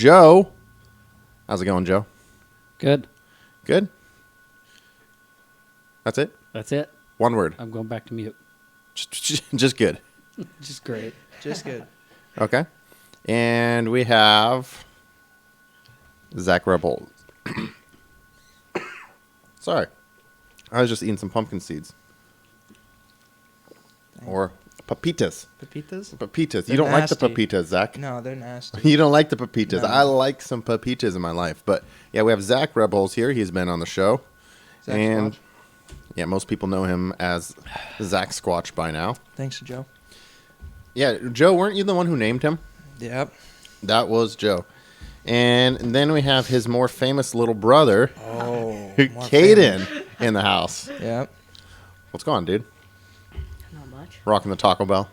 Joe. How's it going, Joe? Good. Good? That's it? That's it. One word. I'm going back to mute. Just good. Just great. Just good. Okay. And we have Zach Rebholz. Sorry. I was just eating some pumpkin seeds. Or papitas. Pepitas? Papitas. They're You don't nasty. like the papitas, Zach? No, they're nasty. You don't like the papitas. No. I like some papitas in my life. But, yeah, we have Zach Rebholz here. He's been on the show. Zach and, Squatch. yeah, most people know him as Zach Squatch by now. Thanks, Joe. Yeah, Joe, weren't you the one who named him? Yep. That was Joe. And then we have his more famous little brother, Oh. Caiden, in the house. Yep. What's going on, dude? Not much. Rocking the Taco Bell.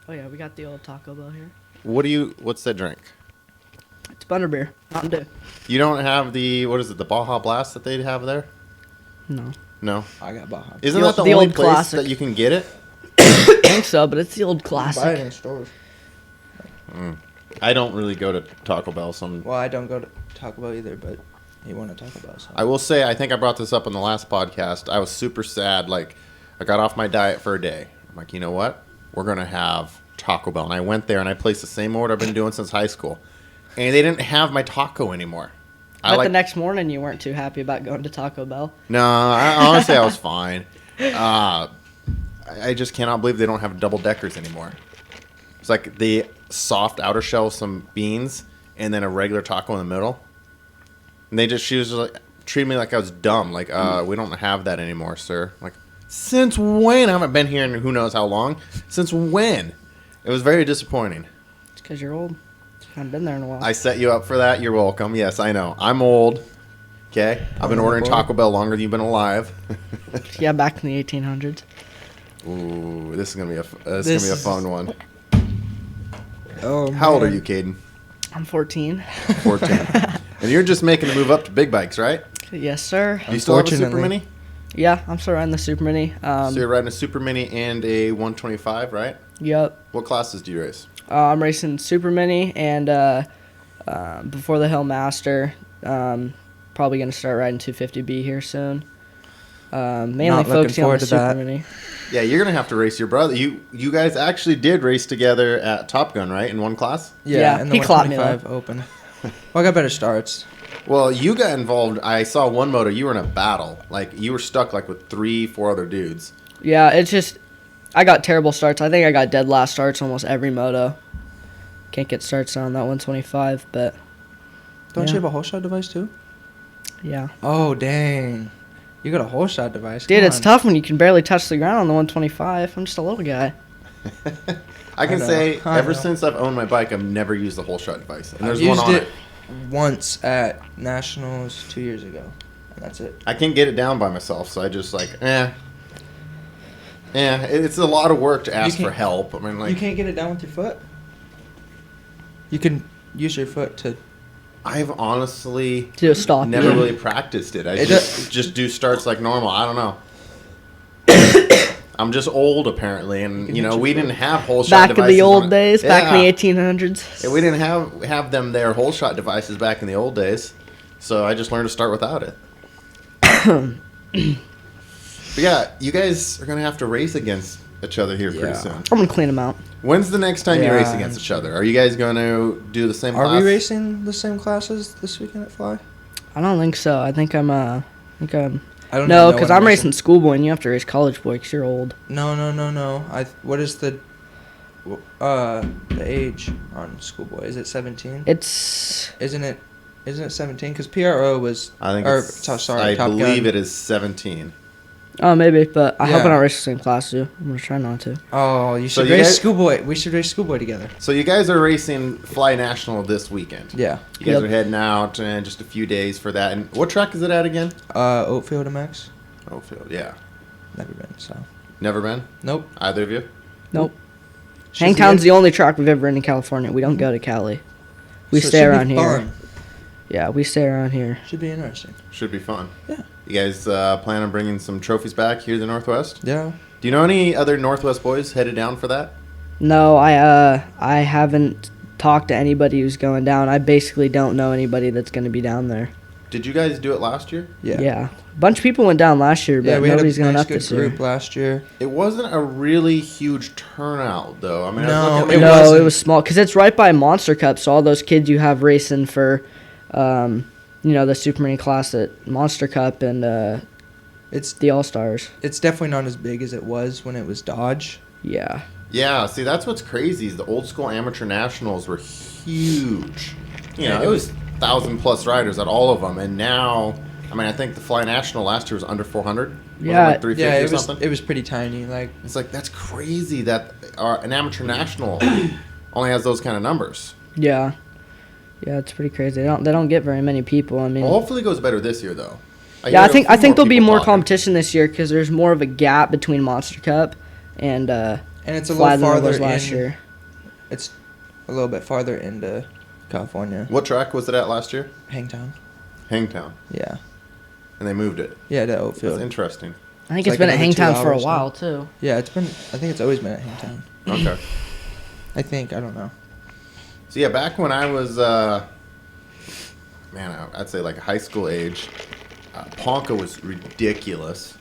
Oh yeah, we got the old Taco Bell here. What's that drink? It's butterbeer, Mountain Dew. You don't have the Baja Blast that they have there? No, No. I got Baja. Isn't The that the old- the only old place classic. that you can get it? I think so, but it's the old Buy it classic. in stores. I don't really go to Taco Bell. Well, I don't go to Taco Bell either, but you want to talk about something. I will say, I think I brought this up on the last podcast. I was super sad. Like, I got off my diet for a day. I'm like, you know what? We're going to have Taco Bell. And I went there and I placed the same order I've been doing since high school. And they didn't have my taco anymore. But the next morning, you weren't too happy about going to Taco Bell. No, honestly, I was fine. I just cannot believe they don't have double deckers anymore. It's like the soft outer shell, some beans, and then a regular taco in the middle. And she was like, treated me like I was dumb. Like, we don't have that anymore, sir. Like, since when? I haven't been here in who knows how long. Since when? It was very disappointing. It's because you're old. I haven't been there in a while. I set you up for that. You're welcome. Yes, I know. I'm old. Okay? I've been ordering Taco Bell longer than you've been alive. Yeah, back in the 1800s. Ooh, this is gonna be a fun one. Oh, How old are you, Caiden? I'm 14. 14. And you're just making the move up to big bikes, right? Yes, sir. Do you still have a Super Unfortunately. Mini? Yeah, I'm still riding the Super Mini. So you're riding a Super Mini and a 125, right? Yep. What classes do you race? I'm racing Super Mini and Before the Hill Master. Probably going to start riding 250B here soon. Mainly Not looking focusing on forward the to Super that. Mini. Yeah, you're gonna have to race your brother. You guys actually did race together at Top Gun, right? In one class? Yeah, and the he clapped me, 125 open. Well, I got better starts. Well, you got involved. I saw one moto. You were in a battle. Like you were stuck like with 3-4 other dudes. Yeah, it's just I got terrible starts. I think I got dead last starts almost every moto. Can't get starts on that 125, but Don't Yeah. you have a whole shot device too? yeah. Oh, dang. You got a whole shot device. Dude, Come it's on. tough when you can barely touch the ground on the 125. I'm just a little guy. I can know, say I ever know. since I've owned my bike, I've never used the whole shot device. And I there's used one on it it. once at Nationals 2 years ago, and that's it. I can't get it down by myself, so I just like, it's a lot of work to ask for can't- help. I mean, like, You can't get it down with your foot? You can use your foot to... I've honestly Do a stock. never yeah. really practiced it. I It just do starts like normal. I don't know. I'm just old apparently, and can you hit know your we foot. didn't have whole shot Back in devices the on old it. days, back in Yeah. the 1800s. Yeah, we didn't have them there whole shot devices back in the old days, so I just learned to start without it. But yeah, you guys are gonna have to race against each other here pretty Yeah. soon. I'm going to clean them out. When's the next time you race Yeah. against each other? Are you guys going to do the same Are class? we racing the same classes this weekend at Fly? I don't think so. I think I'm I don't no, even know because what I'm racing schoolboy and you have to race college boy because you're old. No. What is the age on schoolboy? Is it 17? It's Isn't it 17? Because PRO was... I think or, it's, sorry, I Top believe Gun. it is 17. oh maybe, but I hope I Yeah. don't race the same class too. I'm gonna try not to. Oh, you So should you race guys- schoolboy. We should race schoolboy together. So you guys are racing Fly National this weekend. Yeah. You guys Yep. are heading out in just a few days for that. And what track is it at again? Oatfield MX. Oakfield, yeah. Never been, so... Never been? Nope. Either of you? Nope. Should Hangtown's be- the only track we've ever been in California. We don't go to Cali. We so it stay should be around here. fun. Yeah, we stay around here. Should be interesting. Should be fun. Yeah. You guys plan on bringing some trophies back here to the Northwest? Yeah. Do you know any other Northwest boys headed down for that? No, I haven't talk to anybody who's going down. I basically don't know anybody that's going to be down there. Did you guys do it last year? Yeah. A bunch of people went down last year, but we had a nobody's going nice up good this year. group last year. It wasn't a really huge turnout, though. I mean, No, I was looking it at No, wasn't. it was small because it's right by Monster Cup. So all those kids you have racing for, the Superman class at Monster Cup and It's the All Stars. it's definitely not as big as it was when it was Dodge. Yeah. Yeah, see, that's what's crazy is the old school amateur nationals were huge. You know, Yeah, it was 1,000+ riders at all of them, and now, I mean, I think the Fly National last year was under 400. Was it Yeah. like 350 Yeah, or it was something. it was pretty tiny. Like It's like that's crazy that an amateur national only has those kind of numbers. Yeah. Yeah, it's pretty crazy. They don't get very many people. I mean, Well, hopefully, it goes better this year, though. yeah, I think there'll be people more talking. competition this year because there's more of a gap between Monster Cup and and it's a Fly little than there farther was last in. year. It's a little bit farther into California. What track was it at last year? Hangtown. Hangtown, Yeah. and they moved it. Yeah, to That's Oakfield. interesting. I think It's it's like been at another 2 Hangtown for a hours now. while too. Yeah, I think it's always been at Hangtown. Okay. I think, I don't know. So yeah, back when I was, I'd say like high school age, Ponca was ridiculous.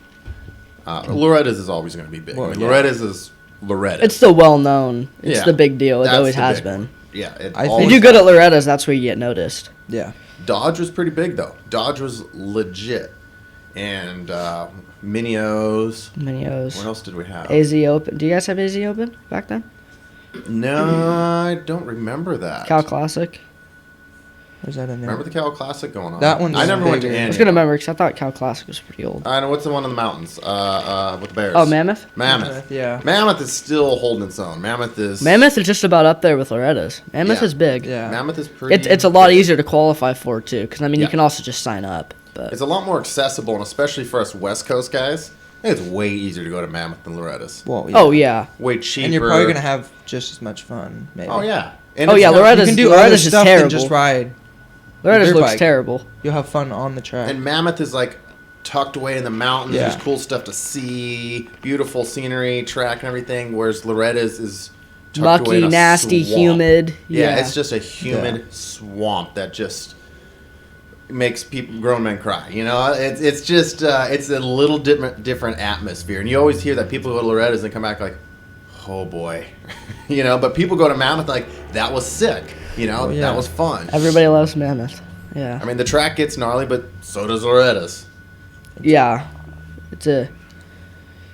Loretta's is always going to be big. Well, I mean, yeah. Loretta's is Loretta. It's the well known. It's Yeah. the big deal. It That's always the has big been. one. Yeah, it I think- If always you do good has. at Loretta's, that's where you get noticed. Yeah. Dodge was pretty big though. Dodge was legit, and Minios. Minios. What else did we have? AZ Open. Do you guys have AZ Open back then? No, I don't remember that. Cal Classic. Was that in there? Remember the Cal Classic going on? That one's I never went to bigger. any. I was gonna remember because I thought Cal Classic was pretty old. I know what's the one in the mountains. With the bears. Oh, Mammoth. Mammoth. Yeah. Mammoth is still holding its own. Mammoth is. Mammoth is just about up there with Loretta's. Mammoth Yeah. is big. Yeah. Mammoth is pretty. It's a lot big. easier to qualify for too, because I mean Yeah. you can also just sign up. But It's a lot more accessible, and especially for us West Coast guys, I think it's way easier to go to Mammoth than Loretta's. Well, yeah. oh yeah, Way cheaper. And you're probably going to have just as much fun, maybe. Oh yeah. And Oh, it's yeah, not- Loretta's- You can do Loretta's other is stuff terrible. than just ride. Loretta's dirt looks bike. terrible. You'll have fun on the track. And Mammoth is like tucked away in the mountains. Yeah. There's cool stuff to see, beautiful scenery, track, and everything. Whereas Loretta's is tucked away in Mucky, a nasty, swamp. humid. Yeah, it's just a humid Yeah. swamp that just makes people, grown men, cry. You know, it's just it's a little different atmosphere, and you always hear that people go to Loretta's and come back like, oh boy, you know. But people go to Mammoth like that was sick. You know, Oh, yeah. that was fun. Everybody loves Mammoth. Yeah, I mean, the track gets gnarly, but so does Loretta's. yeah. It's a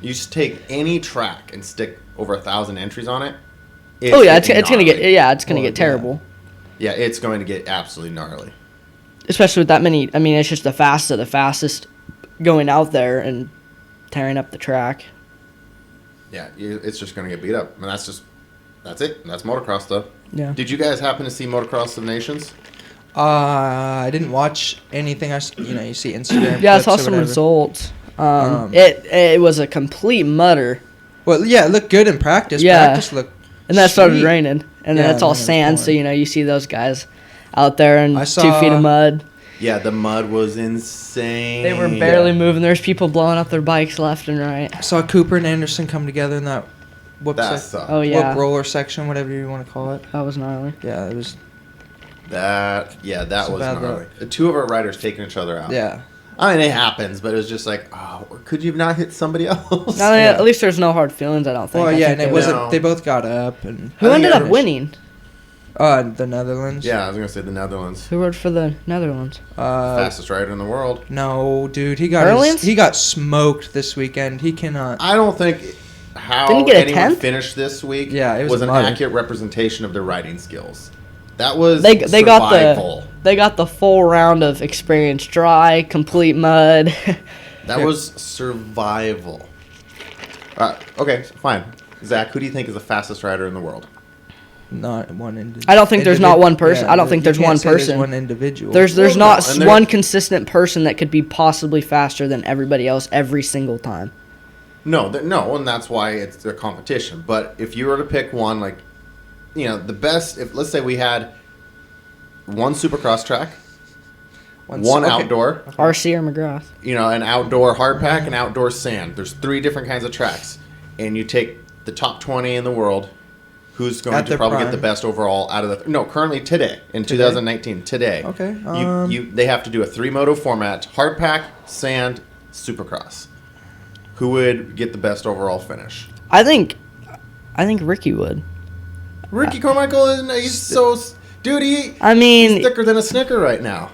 You just take any track and stick over 1,000 entries on it. oh yeah, it's gonna gnarly. get it's gonna Oh, get yeah. terrible. Yeah, it's going to get absolutely gnarly. Especially with that many. I mean, it's just the fastest going out there and tearing up the track. Yeah, it's just going to get beat up, and that's it. That's motocross, though. Yeah. Did you guys happen to see Motocross of Nations? I didn't watch anything. You see Instagram. Yeah, I clips saw or some whatever. results. Um, It was a complete mutter, Well, yeah, it looked good in practice. Yeah. Practice looked and then it started sweet. raining, and Yeah, then it's all and then it was sand. So pouring. you see those guys out there in I 2 feet of saw- mud. Yeah, the mud was insane. They were barely moving. There's people blowing up their bikes left and right. I saw Cooper and Anderson come together in that whoop, That sec- sucked. Oh yeah, whoop roller section, whatever you want to call it. that was gnarly. Yeah, it was. That So was bad gnarly. The two of our riders taking each other out. Yeah. I mean, it happens, but it was just like, oh, could you have not hit somebody else? No, Yeah. At least there's no hard feelings. I don't think. Well, I yeah, think and it they- wasn't. No. They both got up and. Who I think ended up everyone's- winning? The Netherlands. Yeah, I was gonna say the Netherlands, Who rode for the Netherlands? fastest rider in the world. No, dude, he got Netherlands? he got smoked this weekend. He cannot. I don't think how Didn't he get a anyone 10th? finished this week Yeah, it was was an mud. accurate representation of their riding skills. That was They got survival. they got the full round of experience, dry, complete mud. That was survival. Okay, fine. Zach, who do you think is the fastest rider in the world? Not one I don't think there's not one person. I don't think you there's can't one say there's person. one individual. There's Well, not no, and there- one consistent person that could be possibly faster than everybody else every single time. No, and that's why it's a competition. But if you were to pick one, like, the best. If let's say we had one Supercross track, one okay. outdoor, RC or McGrath. an outdoor hard pack, and outdoor sand. There's 3 different kinds of tracks, and you take the top 20 in the world. who's going At to their probably get prime. the best overall out of the... No, currently today, in 2019, today. Okay, They have to do a 3-moto format, hard pack, sand, supercross. Who would get the best overall finish? I think Ricky would. Ricky Carmichael, he's so... Dude, I he's mean, thicker than a Snicker right now.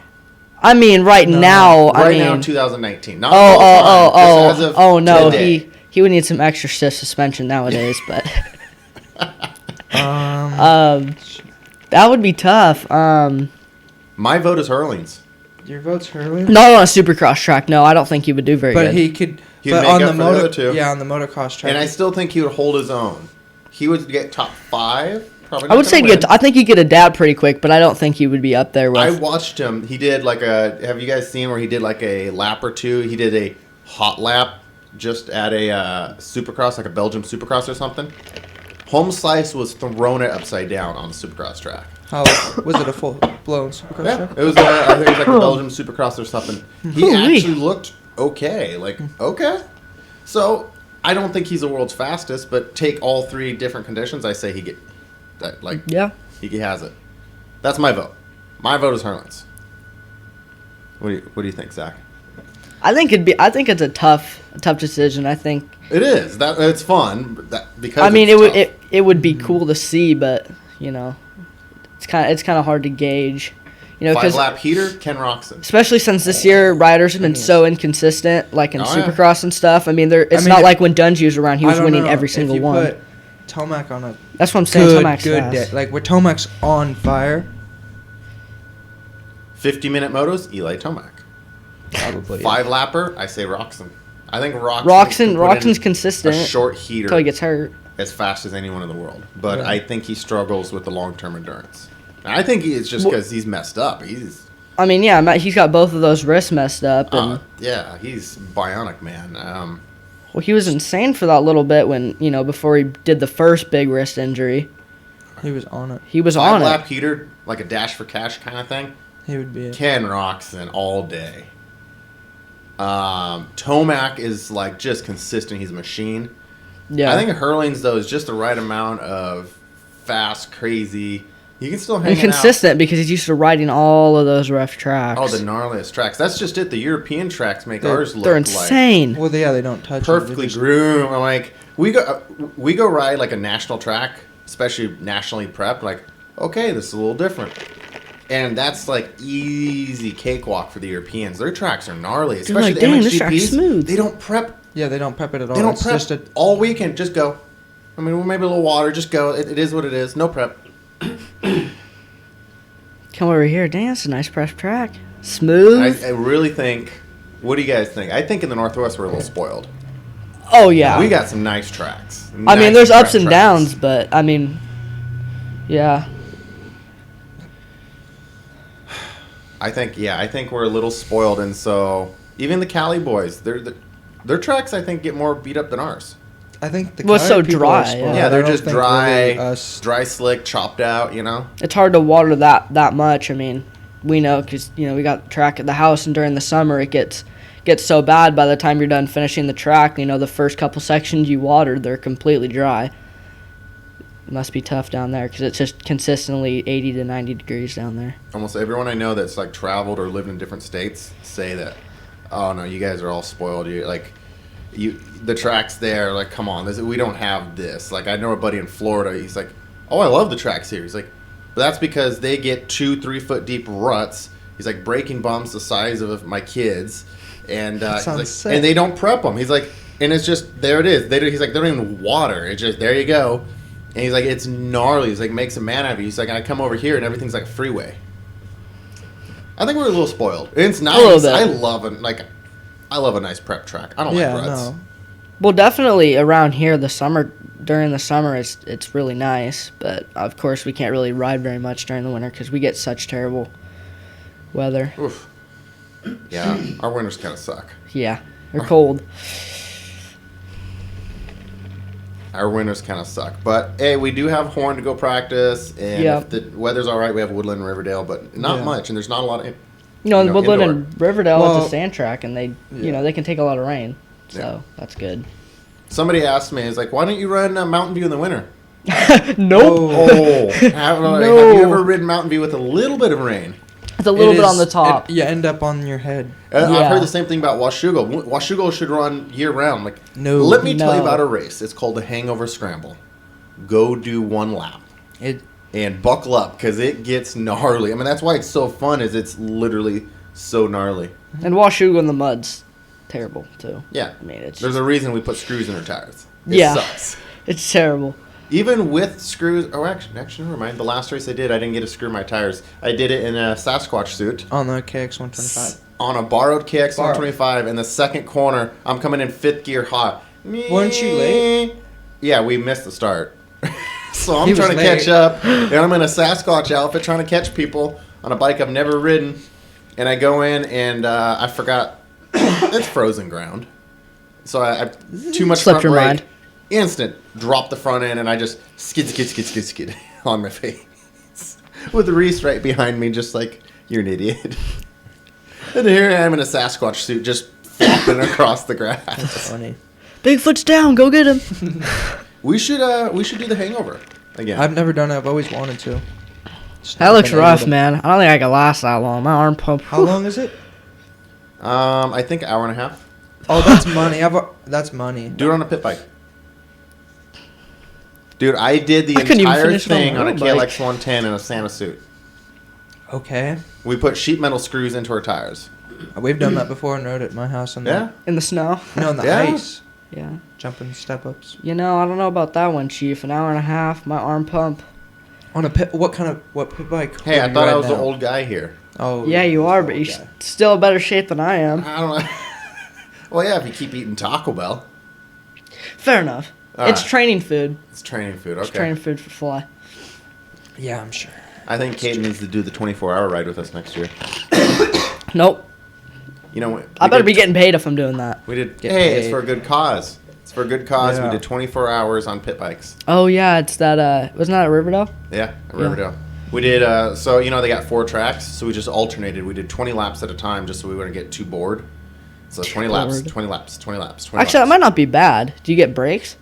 right now. Right I now, mean, 2019. Not all the time, just as of no, today. he would need some extra stiff suspension nowadays, but that would be tough. My vote is Hurlings. Your vote's Hurley. Not on a supercross track. No, I don't think he would do very But good. he could. He'd but make on up the for the other two. Yeah, on the motocross track. And I still think he would hold his own. He would get top 5. Probably I would not say gonna win. I think he'd get a dab pretty quick, but I don't think he would be up there with. I watched him. He did like a... Have you guys seen where he did like a lap or two? He did a hot lap just at a supercross, like a Belgium supercross or something. Home slice was thrown it upside down on the supercross track. How was it a full blown supercross Yeah, track? it was. I think it was like a Belgium supercross or something. He Holy. actually looked okay. Like okay. So I don't think he's the world's fastest, but take all 3 different conditions. I say he get that. Like Yeah. he has it. That's my vote. My vote is Hurlins. What do you think, Zach? I think it's a tough decision. I think. It is that it's fun, but because I mean, it's it tough. would it would be cool to see, but it's kind of hard to gauge. 5 because lap heater, Ken Roxon. especially since this year riders have been so inconsistent, like in Oh, yeah. Supercross and stuff. I mean, it's not like when Dungy was around; he was winning every single one. Put Tomac on a That's what I'm saying. Tomac's good fast. day. Like, where Tomac's on fire, 50-minute motos, Eli Tomac. probably. 5 lapper, I say Roxon. I think Roxon's a consistent short heater until he gets hurt. as fast as anyone in the world. But Yeah. I think he struggles with the long-term endurance. And I think it's just because he's messed up. He's I mean, yeah, he's got both of those wrists messed up, and yeah, he's bionic, man. well, he was insane for that little bit when before he did the first big wrist injury. He was on it. He was 5 on lap it. heater, like a dash for cash kind of thing. He would be it. Ken Roxon all day. Tomac is like just consistent. He's a machine. Yeah, I think Hurlings though is just the right amount of fast, crazy. You can still hang and consistent because he's used to riding all of those rough tracks. Oh, the gnarliest tracks. That's just it. The European tracks make ours look They're like insane. Well, yeah, they don't touch it. perfectly They just- groomed. I'm like, we go ride like a national track, especially nationally prepped. Like, okay, this is a little different, and that's like easy cakewalk for the Europeans. Their tracks are gnarly, especially like, the "Dang, this track's MXGPs. smooth." They don't prep. Yeah, they don't prep it at all. They don't It's prep just a all weekend. Just go. I mean, well, maybe a little water. Just go. It is what it is. No prep. Come over here. Dang, that's a nice press track. Smooth. I really think. What do you guys think? I think in the Northwest we're a little spoiled. Oh yeah. We got some nice tracks. I mean, Nice there's prep ups and tracks. downs, but I mean, yeah. I think we're a little spoiled, and so even the Cali boys, their tracks I think get more beat up than ours. I think the Well, it's Cali so people dry, are spoiled. yeah. Yeah, I they're don't just think dry, really us. dry, slick, chopped out. It's hard to water that much. I mean, we know because we got the track at the house, and during the summer it gets so bad. By the time you're done finishing the track, the first couple sections you watered, they're completely dry. It must be tough down there because it's just consistently 80 to 90 degrees down there. Almost everyone I know that's like traveled or lived in different states say that, oh no, you guys are all spoiled. The tracks there, like, come on, we don't have this. Like, I know a buddy in Florida. He's like, oh, I love the tracks here. He's like, but that's because they get 2-3 foot deep ruts. He's like breaking bumps the size of my kids, and he's sounds like, sick. and they don't prep them. He's like, and it's just there it is. He's like, they don't even water. It's just there you go. And he's like, it's gnarly. He's like, makes a man out of you. He's like, I come over here and everything's like a freeway. I think we're a little spoiled. It's nice. little bit. I love a nice prep track. I don't Yeah, like ruts. no. Well, during the summer, it's really nice. But of course, we can't really ride very much during the winter because we get such terrible weather. Oof. Yeah, our winters kind of suck. Yeah, they're cold. Our winters kind of suck. But, hey, we do have Horn to go practice. And Yeah. if the weather's all right, we have Woodland and Riverdale. But not Yeah. much. And there's not a lot of... In Woodland indoor. and Riverdale, Well, it's a sand track, and they they can take a lot of rain, so Yeah. that's good. Somebody asked me, he's like, why don't you run Mountain View in the winter? Nope. Oh, have you ever ridden Mountain View with a little bit of rain? It's a little bit on the top. You end up on your head. I've Yeah. heard the same thing about Washugo. Washugo should run year round. Like, No. let me tell you No. about a race. It's called the Hangover Scramble. Go do one lap It and buckle up because it gets gnarly. I mean, that's why it's so fun. Is it's literally so gnarly. And Washugo in the mud's terrible too. Yeah, I mean, it's there's a reason we put screws in our tires. It Yeah. sucks. it's terrible. Even with screws. Oh, actually, never mind. The last race I did, I didn't get to screw my tires. I did it in a Sasquatch suit. on the KX125. On a borrowed KX Borrowed. 125 in the second corner. I'm coming in fifth gear hot. Weren't you late? Yeah, we missed the start. So I'm He was trying to late. catch up. And I'm in a Sasquatch outfit trying to catch people on a bike I've never ridden. And I go in and I forgot it's frozen ground. So I too much Slipped front your brake. mind. Instant. Drop the front end and I just skid on my face. With Reese right behind me just like, you're an idiot. And here I am in a Sasquatch suit just flopping across the grass. That's funny. Bigfoot's down. Go get him. We should do the Hangover again. I've never done it. I've always wanted to. Just That never looks been able rough, to. man. I don't think I can last that long. My arm pump. How long is it? I think an hour and a half. Oh, that's money. That's money. Do it on a pit bike. Dude, I did the I couldn't even entire finish it on thing my on a road bike. KLX 110 in a Santa suit. Okay. We put sheet metal screws into our tires. We've done that before and rode at my house on Yeah? In the snow. No, on the Yeah. ice. Yeah. Jumping step ups. You know, I don't know about that one, Chief. An hour and a half. My arm pump. On a pit. What pit bike? Hey, I would you thought I ride was the now? old guy here. Oh. Yeah, you are, but you're still in better shape than I am. I don't know. Well, yeah, if you keep eating Taco Bell. Fair enough. All It's right. training food. It's training food. It's Okay. training food for Fly. Yeah, I'm sure. I think Caden needs to do the 24-hour ride with us next year. Nope. You know, I better be getting paid if I'm doing that. We did. Get Hey, it's paid. for a good cause. It's for a good cause. Yeah. We did 24 hours on pit bikes. Oh yeah, it's that. Wasn't that at Riverdale? Yeah, at Riverdale. We did. So they got 4 tracks, so we just alternated. We did 20 laps at a time, just so we wouldn't get too bored. So 20 laps, bored. 20 laps, 20 laps, 20 Actually, that laps. might not be bad. Do you get breaks?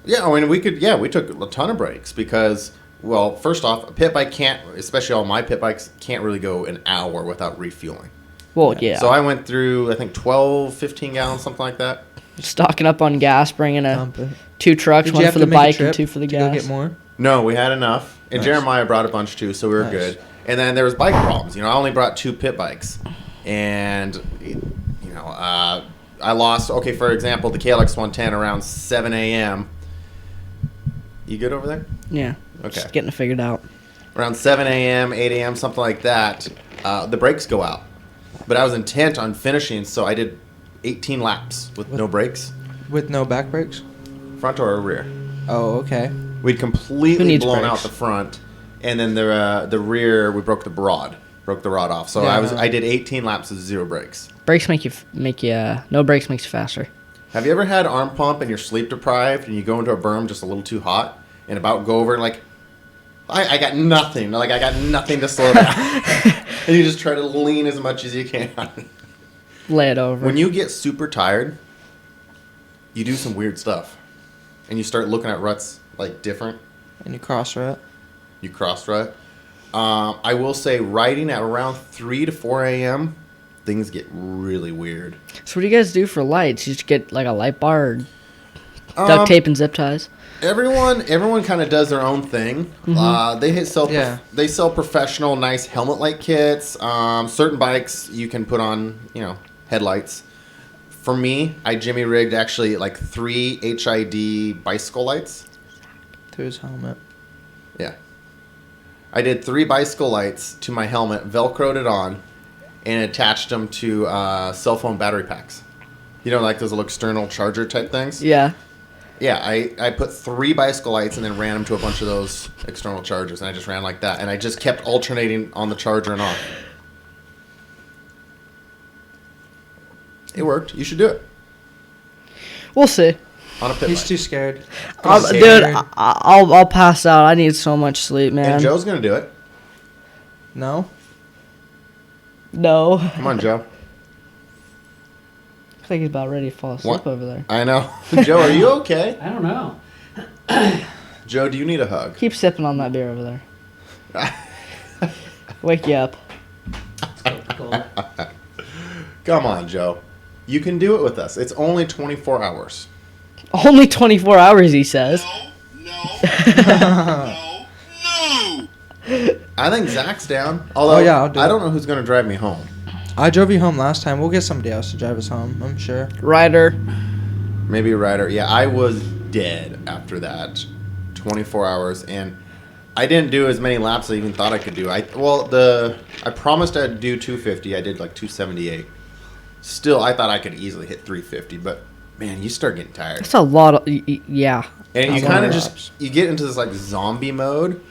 Yeah, I mean, we could. Yeah, we took a ton of breaks because, well, first off, a pit bike can't, especially all my pit bikes, can't really go an hour without refueling. Well, yeah. So I went through, I think, 12, 15 gallons, something like that. Stocking up on gas, bringing Dump it. 2 trucks, Did you one have for to the make a bike and trip 2 for the to go gas. get more? No, we had enough. And Nice. Jeremiah brought a bunch too, so we were Nice. good. And then there was bike problems. I only brought 2 pit bikes. And, I lost, okay, for example, the KLX 110 around 7 a.m. You good over there? Yeah. Okay. Just getting it figured out. Around 7 a.m., 8 a.m., something like that, the brakes go out. But I was intent on finishing, so I did 18 laps with no brakes, With no back brakes? front or rear. Oh, okay. We'd Who completely needs blown brakes? out the front, and then the rear, we broke the rod off. So Yeah. I did 18 laps with 0 brakes. Brakes no brakes makes you faster. Have you ever had arm pump and you're sleep deprived and you go into a berm just a little too hot and about go over and like, I got nothing. Like I got nothing to slow down. And you just try to lean as much as you can. Lay it over. When you get super tired, you do some weird stuff. And you start looking at ruts like different. And you cross rut? You cross rut. I will say riding at around 3 to 4 a.m., things get really weird. So what do you guys do for lights? You just get like a light bar or duct tape and zip ties? Everyone kind of does their own thing. They sell professional, nice helmet light kits. Certain bikes you can put on, headlights. For me, I Jimmy rigged actually like 3 HID bicycle lights. To his helmet. Yeah. I did 3 bicycle lights to my helmet, Velcroed it on, and attached them to cell phone battery packs. Like those little external charger type things? Yeah. Yeah, I put 3 bicycle lights and then ran them to a bunch of those external chargers, and I just ran like that. And I just kept alternating on the charger and off. It worked. You should do it. We'll see. On a pit He's bike. too scared. Dude, I'll pass out. I need so much sleep, man. And Joe's going to do it. No? No. Come on, Joe. I think he's about ready to fall asleep What? over there. I know. Joe, are you okay? I don't know. Joe, do you need a hug? Keep sipping on that beer over there. Wake you up. Come on, Joe. You can do it with us. It's only 24 hours. Only 24 hours, he says. No. I think Zach's down. Although, Oh, yeah, I'll do I it. don't know who's going to drive me home. I drove you home last time. We'll get somebody else to drive us home, I'm sure. Ryder. Maybe a rider. Yeah, I was dead after that 24 hours, and I didn't do as many laps as I even thought I could do. I promised I'd do 250. I did like 278. Still, I thought I could easily hit 350, but man, you start getting tired. That's a lot of... yeah. And you That's a lot kind of of just, laps. you get into this like zombie mode.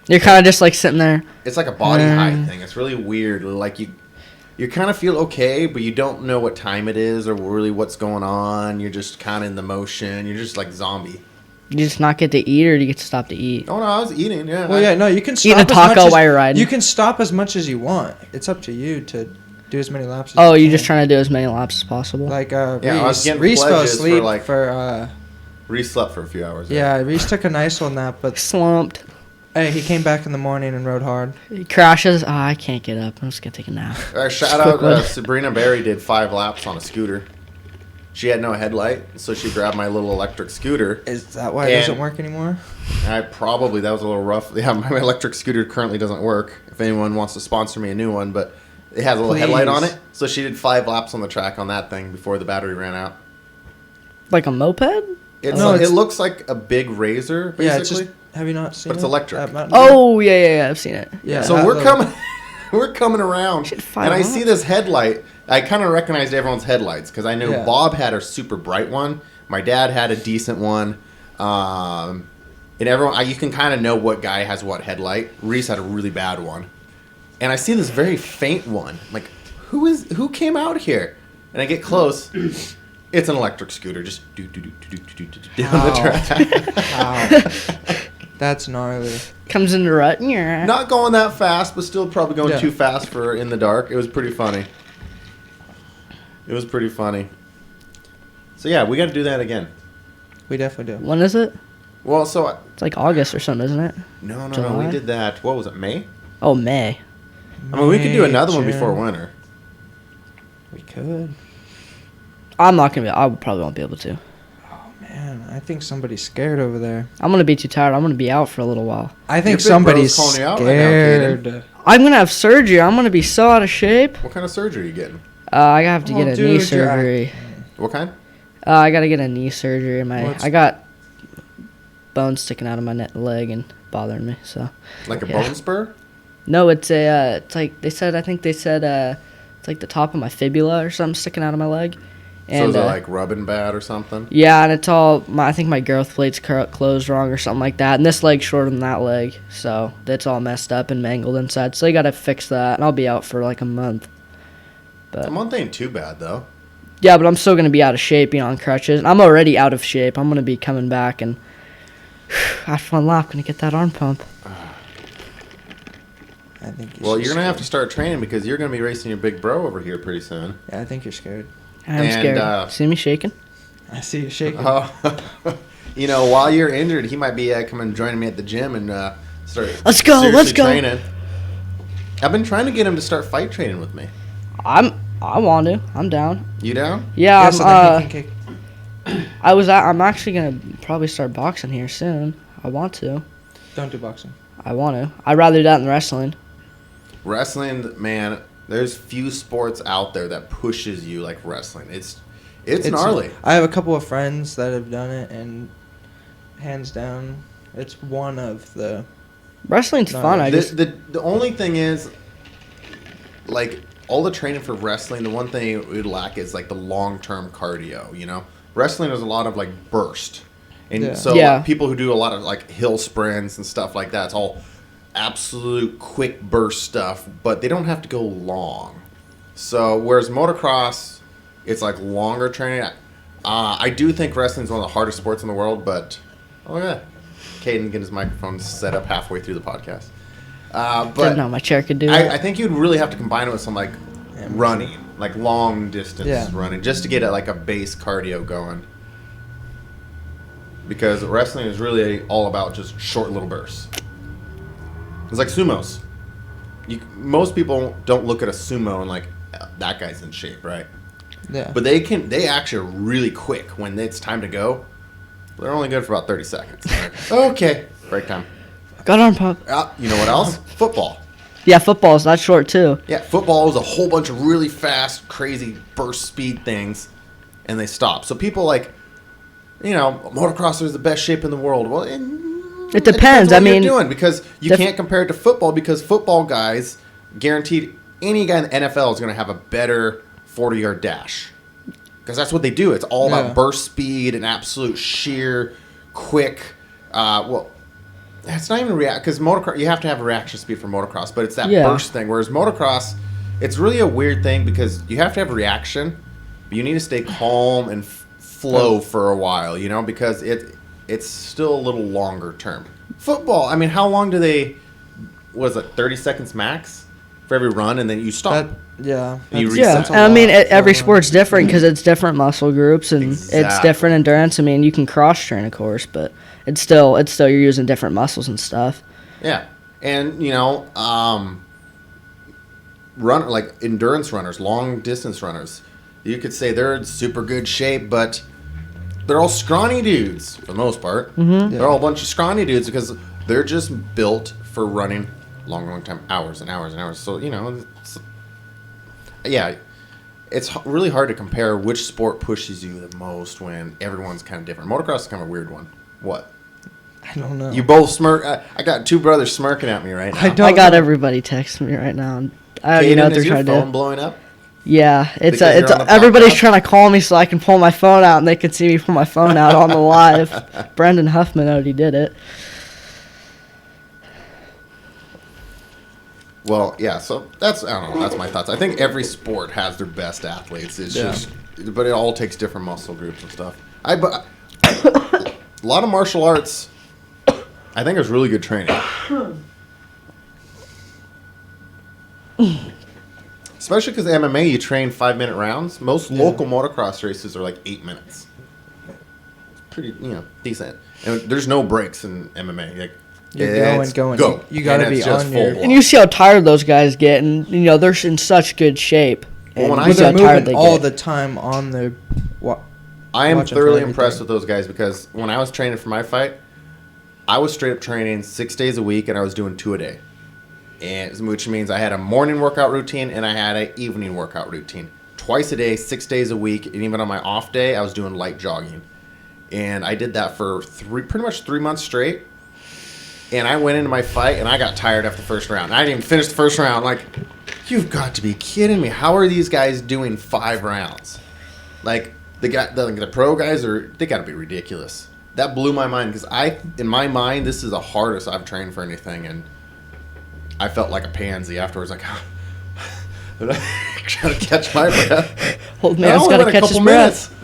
You're kind of just like sitting there. It's like a body height thing. It's really weird. Like you kind of feel okay, but you don't know what time it is or really what's going on. You're just kind of in the motion. You're just like zombie. You just not get to eat, or do you get to stop to eat? Oh no, I was eating. Yeah. Well, yeah, no, you can stop Eating a as much taco as- while you're riding. You can stop as much as you want. It's up to you to do as many laps as Oh, you you're can. just trying to do as many laps as possible. Like, Yeah, I was getting Reese fell pledges for, asleep like- for Re-slept for a few hours. yeah, Reese took a nice one nap, but Slumped. hey, he came back in the morning and rode hard. He crashes. Oh, I can't get up. I'm just going to take a nap. Shout out Sabrina Berry did 5 laps on a scooter. She had no headlight, so she grabbed my little electric scooter. Is that why it And- doesn't work anymore? That was a little rough. Yeah, my electric scooter currently doesn't work. If anyone wants to sponsor me a new one, but it has a little headlight on Please. it. So she did 5 laps on the track on that thing before the battery ran out. Like a moped? No, It it's- looks like a big razor, basically. Yeah, it's just. Have you not seen it? But it's electric. at Mountain Dew? Oh, yeah, I've seen it. Yeah. So that we're little- coming, we're coming around, Shit, 5 and I laps? see this headlight. I kind of recognized everyone's headlights because I knew Yeah. Bob had a super bright one. My dad had a decent one, and everyone. You can kind of know what guy has what headlight. Reese had a really bad one, and I see this very faint one. I'm like, who came out here? And I get close. It's an electric scooter, just do down the track. Wow. That's gnarly. Comes in the rut. Yeah. Not going that fast, but still probably going Yeah. too fast for in the dark. It was pretty funny. So yeah, we got to do that again. We definitely do. When is it? Well, so It's like August or something, isn't it? no, July? we did that. What was it, May? Oh, May. I mean, we could do another one June. before winter. We could. I'm not going to be... I probably won't be able to. Man, I think somebody's scared over there. I'm going to be too tired. I'm going to be out for a little while. I think Your big somebody's bro's calling you out right now, scared. I'm going to have surgery. I'm going to be so out of shape. What kind of surgery are you getting? I have to Oh, get a knee dude, you're- surgery. What kind? I got to get a knee surgery. What's- I got bones sticking out of my leg and bothering me. So Like a Yeah. bone spur? no, it's a. It's like they said. I think they said. It's like the top of my fibula or something sticking out of my leg. So And is it like rubbing bad or something? yeah, and it's all. I think my growth plate's closed wrong or something like that. And this leg's shorter than that leg, so it's all messed up and mangled inside. So you got to fix that, and I'll be out for like a month. A month ain't too bad though. Yeah, but I'm still gonna be out of shape, on crutches. And I'm already out of shape. I'm gonna be coming back, and after one lap, gonna get that arm pump. I think Well, you're gonna have to start training because you're gonna be racing your big bro over here pretty soon. Yeah, I think you're scared. I'm And, scared. See me shaking? I see you shaking. Oh, while you're injured, he might be coming joining me at the gym and start. Let's go, seriously let's go. Training. I've been trying to get him to start fight training with me. I want to. I'm down. You down? Yeah, Yeah, so then he can kick. I'm actually gonna probably start boxing here soon. I want to. Don't do boxing. I want to. I'd rather do that than wrestling. Wrestling, man. There's few sports out there that pushes you like wrestling. It's It's gnarly. I have a couple of friends that have done it, and hands down, it's one of the. Wrestling's No, fun. I just The only thing is, like, all the training for wrestling, the one thing it would lack is, like, the long-term cardio, you know? Wrestling is a lot of, like, burst. And Yeah. so Yeah. like, people who do a lot of, like, hill sprints and stuff like that, it's all absolute quick burst stuff, but they don't have to go long. So, whereas motocross, it's, like, longer training. I do think wrestling is one of the hardest sports in the world, but, oh, yeah. Caiden getting his microphone set up halfway through the podcast. didn't But know my chair could do it. I think you'd really have to combine it with some like running, like long distance Yeah. running, just to get like a base cardio going. because wrestling is really all about just short little bursts. It's like sumos. Most people don't look at a sumo and like, that guy's in shape, right? Yeah. But they actually are really quick when it's time to go. They're only good for about 30 seconds. Like, okay, break time. Got arm pump. You know what else? Football. Yeah, football's not short too. Yeah, football is a whole bunch of really fast, crazy burst speed things, and they stop. So people like, motocrossers are the best shape in the world. Well, It depends. What you're doing, because you can't compare it to football, because football guys, guaranteed, any guy in the NFL is going to have a better 40-yard dash. Because that's what they do. It's all about burst speed and absolute sheer, quick. It's not even because motocross, you have to have a reaction speed for motocross, but it's that burst thing. Whereas motocross, it's really a weird thing because you have to have reaction, but you need to stay calm and flow for a while, because it's still a little longer term. Football, I mean, how long do they, 30 seconds max for every run, and then you stop? You reset. And I mean, every sport's different because it's different muscle groups and it's different endurance. I mean, you can cross train, of course, but it's still you're using different muscles and stuff. Yeah, and like endurance runners, long distance runners, you could say they're in super good shape, but they're all scrawny dudes for the most part. Mm-hmm. They're all a bunch of scrawny dudes because they're just built for running long time, hours and hours and hours. So it's really hard to compare which sport pushes you the most when everyone's kind of different. Motocross is kind of a weird one. What? I don't know. You both smirk. I got two brothers smirking at me right now. I got everybody texting me right now. And I already know what they're trying to do. Is your phone blowing up? Yeah, it's Because you're on the everybody's podcast? trying to call me so I can pull my phone out and they can see me pull my phone out on the live. Brendan Huffman already did it. Well, yeah. So that's my thoughts. I think every sport has their best athletes. It's just, but it all takes different muscle groups and stuff. But a lot of martial arts, I think, is really good training. Especially because MMA, you train 5-minute rounds. Most local motocross races are like 8 minutes. Pretty, decent. And there's no breaks in MMA. Like, You're going. Go. You got to And be it's just on full your. block. And you see how tired those guys get, and they're in such good shape. And when you see They're how tired moving they all get. the time on their. I am watching thoroughly for impressed everything. with those guys because when I was training for my fight, I was straight up training 6 days a week, and I was doing 2 a day. Which means I had a morning workout routine and I had an evening workout routine. Twice a day, 6 days a week, and even on my off day, I was doing light jogging. And I did that for pretty much 3 months straight. And I went into my fight, and I got tired after the first round. I didn't even finish the first round. Like, you've got to be kidding me. How are these guys doing 5 rounds? Like, the pro guys they got to be ridiculous. That blew my mind because in my mind, this is the hardest I've trained for anything, and I felt like a pansy afterwards. Like, trying to catch my breath. Old man's got to catch his breath.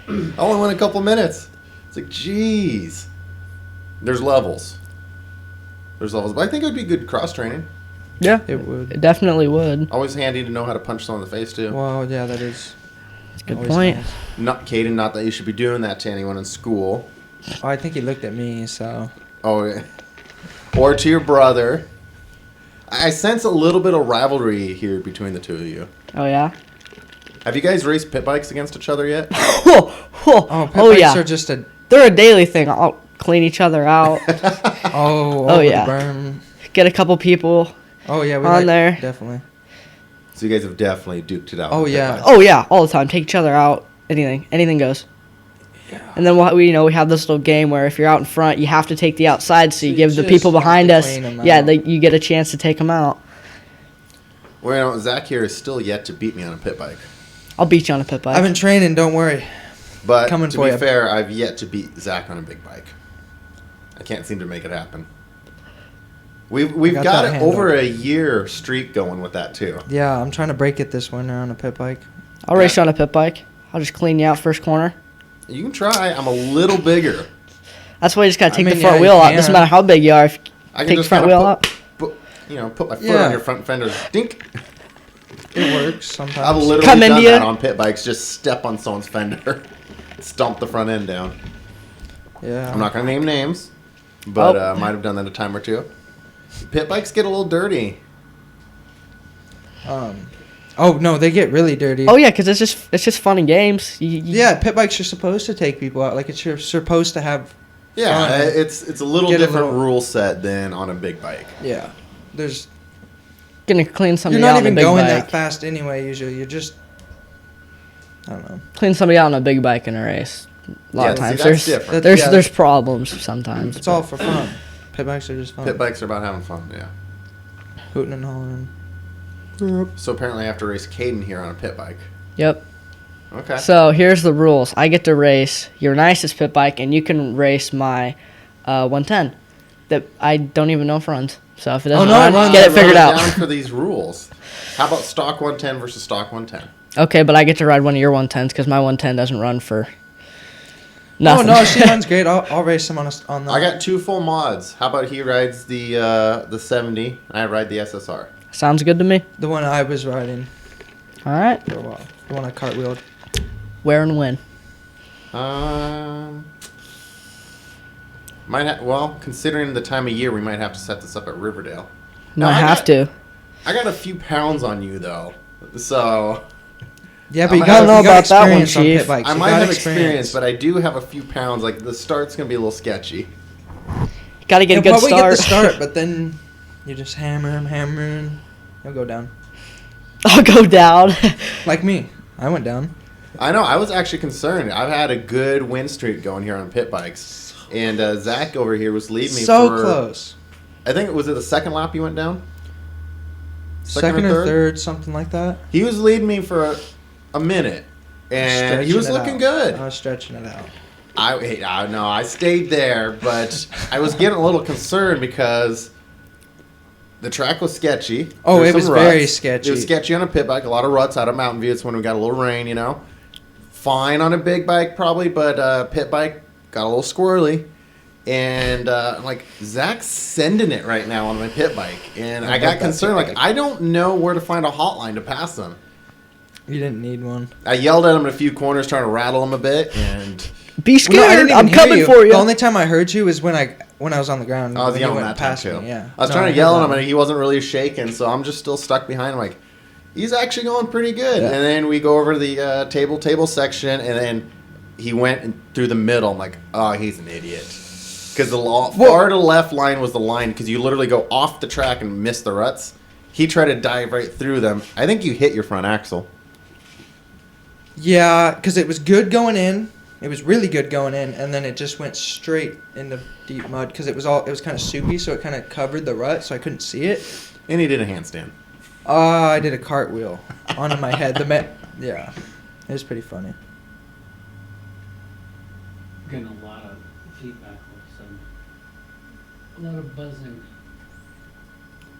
I only went a couple minutes. It's like, geez. There's levels. But I think it would be good cross training. Yeah, It would. it definitely would. Always handy to know how to punch someone in the face, too. Well, yeah, that is. That's a good always point. nice. Not, Caiden, not that you should be doing that to anyone in school. Oh, I think he looked at me, so. Oh, yeah. Or to your brother. I sense a little bit of rivalry here between the two of you. Oh, yeah? Have you guys raced pit bikes against each other yet? Oh, pit bikes yeah. are just a. They're a daily thing. I'll clean each other out. Over yeah. the berm. Get a couple people. Oh, yeah, we On like, there. Definitely. So you guys have definitely duked it out. Oh, with pit yeah. bikes. Oh, yeah, all the time. Take each other out. Anything goes. Yeah. And then we have this little game where if you're out in front, you have to take the outside, so you So give you the just people have behind to us. clean 'em Yeah, out. you get a chance to take them out. Well, Zach here is still yet to beat me on a pit bike. I'll beat you on a pit bike. I've been training, don't worry. But Coming to for be you. fair, I've yet to beat Zach on a big bike. I can't seem to make it happen. We've got got that it handle. over a year streak going with that too. Yeah, I'm trying to break it this winter on a pit bike. I'll race you on a pit bike. I'll just clean you out first corner. You can try. I'm a little bigger. That's why you just gotta take I mean, the front yeah, wheel you out. Doesn't can. matter how big you are. If you I can take the just front kinda wheel out. put my foot Yeah. on your front fender. Dink. It works sometimes. I've literally Come done into that you. on pit bikes. Just step on someone's fender, stomp the front end down. Yeah. I'm not going to name names, but Oh. might have done that a time or two. Pit bikes get a little dirty. Oh no, they get really dirty. Oh yeah, because it's just fun and games. Yeah, pit bikes are supposed to take people out. Like you're supposed to have. Yeah, fun. it's a little Get a different little- rule set than on a big bike. Yeah. There's. Gonna clean You're somebody not out on a even big going bike. that fast anyway. Usually, you're just. I don't know. Clean somebody out on a big bike in a race. A lot of see, times that's there's different. That's- yeah. there's problems sometimes. It's all for fun. Pit bikes are just fun. Pit bikes are about having fun, yeah. Hooting and hollering. So apparently I have to race Caiden here on a pit bike. Yep. Okay. So here's the rules. I get to race your nicest pit bike, and you can race my 110 that I don't even know if runs. So if it doesn't no, it run, runs. get it I figured wrote out. down for these rules. How about stock 110 versus stock 110? Okay, but I get to ride one of your 110s because my 110 doesn't run for Oh nothing. no, she runs great. I'll race him on that. I got 2 full mods. How about he rides the 70 and I ride the SSR? Sounds good to me. the one I was riding All right. for a while. The one I cartwheeled. Where and when? Well, considering the time of year, we might have to set this up at Riverdale. No, No, I I have got- to. I got a few pounds on you though, so Yeah, but I you might got have- you know got about that one, experience on Chief. pit bikes. I You might got have experience, but I do have a few pounds. Like the start's gonna be a little sketchy. Got to get a You'll good probably start. get the start, but then you just hammer him. You'll go down. I'll go down. Like me, I went down. I know. I was actually concerned. I've had a good win streak going here on pit bikes, and Zach over here was leading me So for. close. I think it was the second lap you went down. Second or third, something like that. He was leading me for a minute, and he Stretching was it looking out. good. I was stretching it out. I stayed there, but I was getting a little concerned because the track was sketchy. Oh, There's it was some very ruts. sketchy. It was sketchy on a pit bike. A lot of ruts out of Mountain View. It's when we got a little rain, you know. Fine on a big bike probably, but pit bike got a little squirrely. And I'm like, Zach's sending it right now on my pit bike, and I got love that concerned. pit Like, bike. I don't know where to find a hotline to pass them. You didn't need one. I yelled at him in a few corners, trying to rattle him a bit, and Be Well, no, I scared. didn't even I'm hear coming for you. The only time I heard you was when I was on the ground. I was when you yelling went that time past too. me, yeah. I was No, trying to heard yell at that him, one. and he wasn't really shaking, so I'm just still stuck behind him. Like, he's actually going pretty good. Yeah. And then we go over to the table section, and then he went through the middle. I'm like, oh, he's an idiot. Because the far to left line was the line, because you literally go off the track and miss the ruts. He tried to dive right through them. I think you hit your front axle. Yeah, because it was good going in. It was really good going in, and then it just went straight into deep mud because it was kind of soupy, so it kind of covered the rut, so I couldn't see it. And he did a handstand. I did a cartwheel onto my head. Yeah, it was pretty funny. Getting a lot of feedback all of a sudden. A lot of buzzing.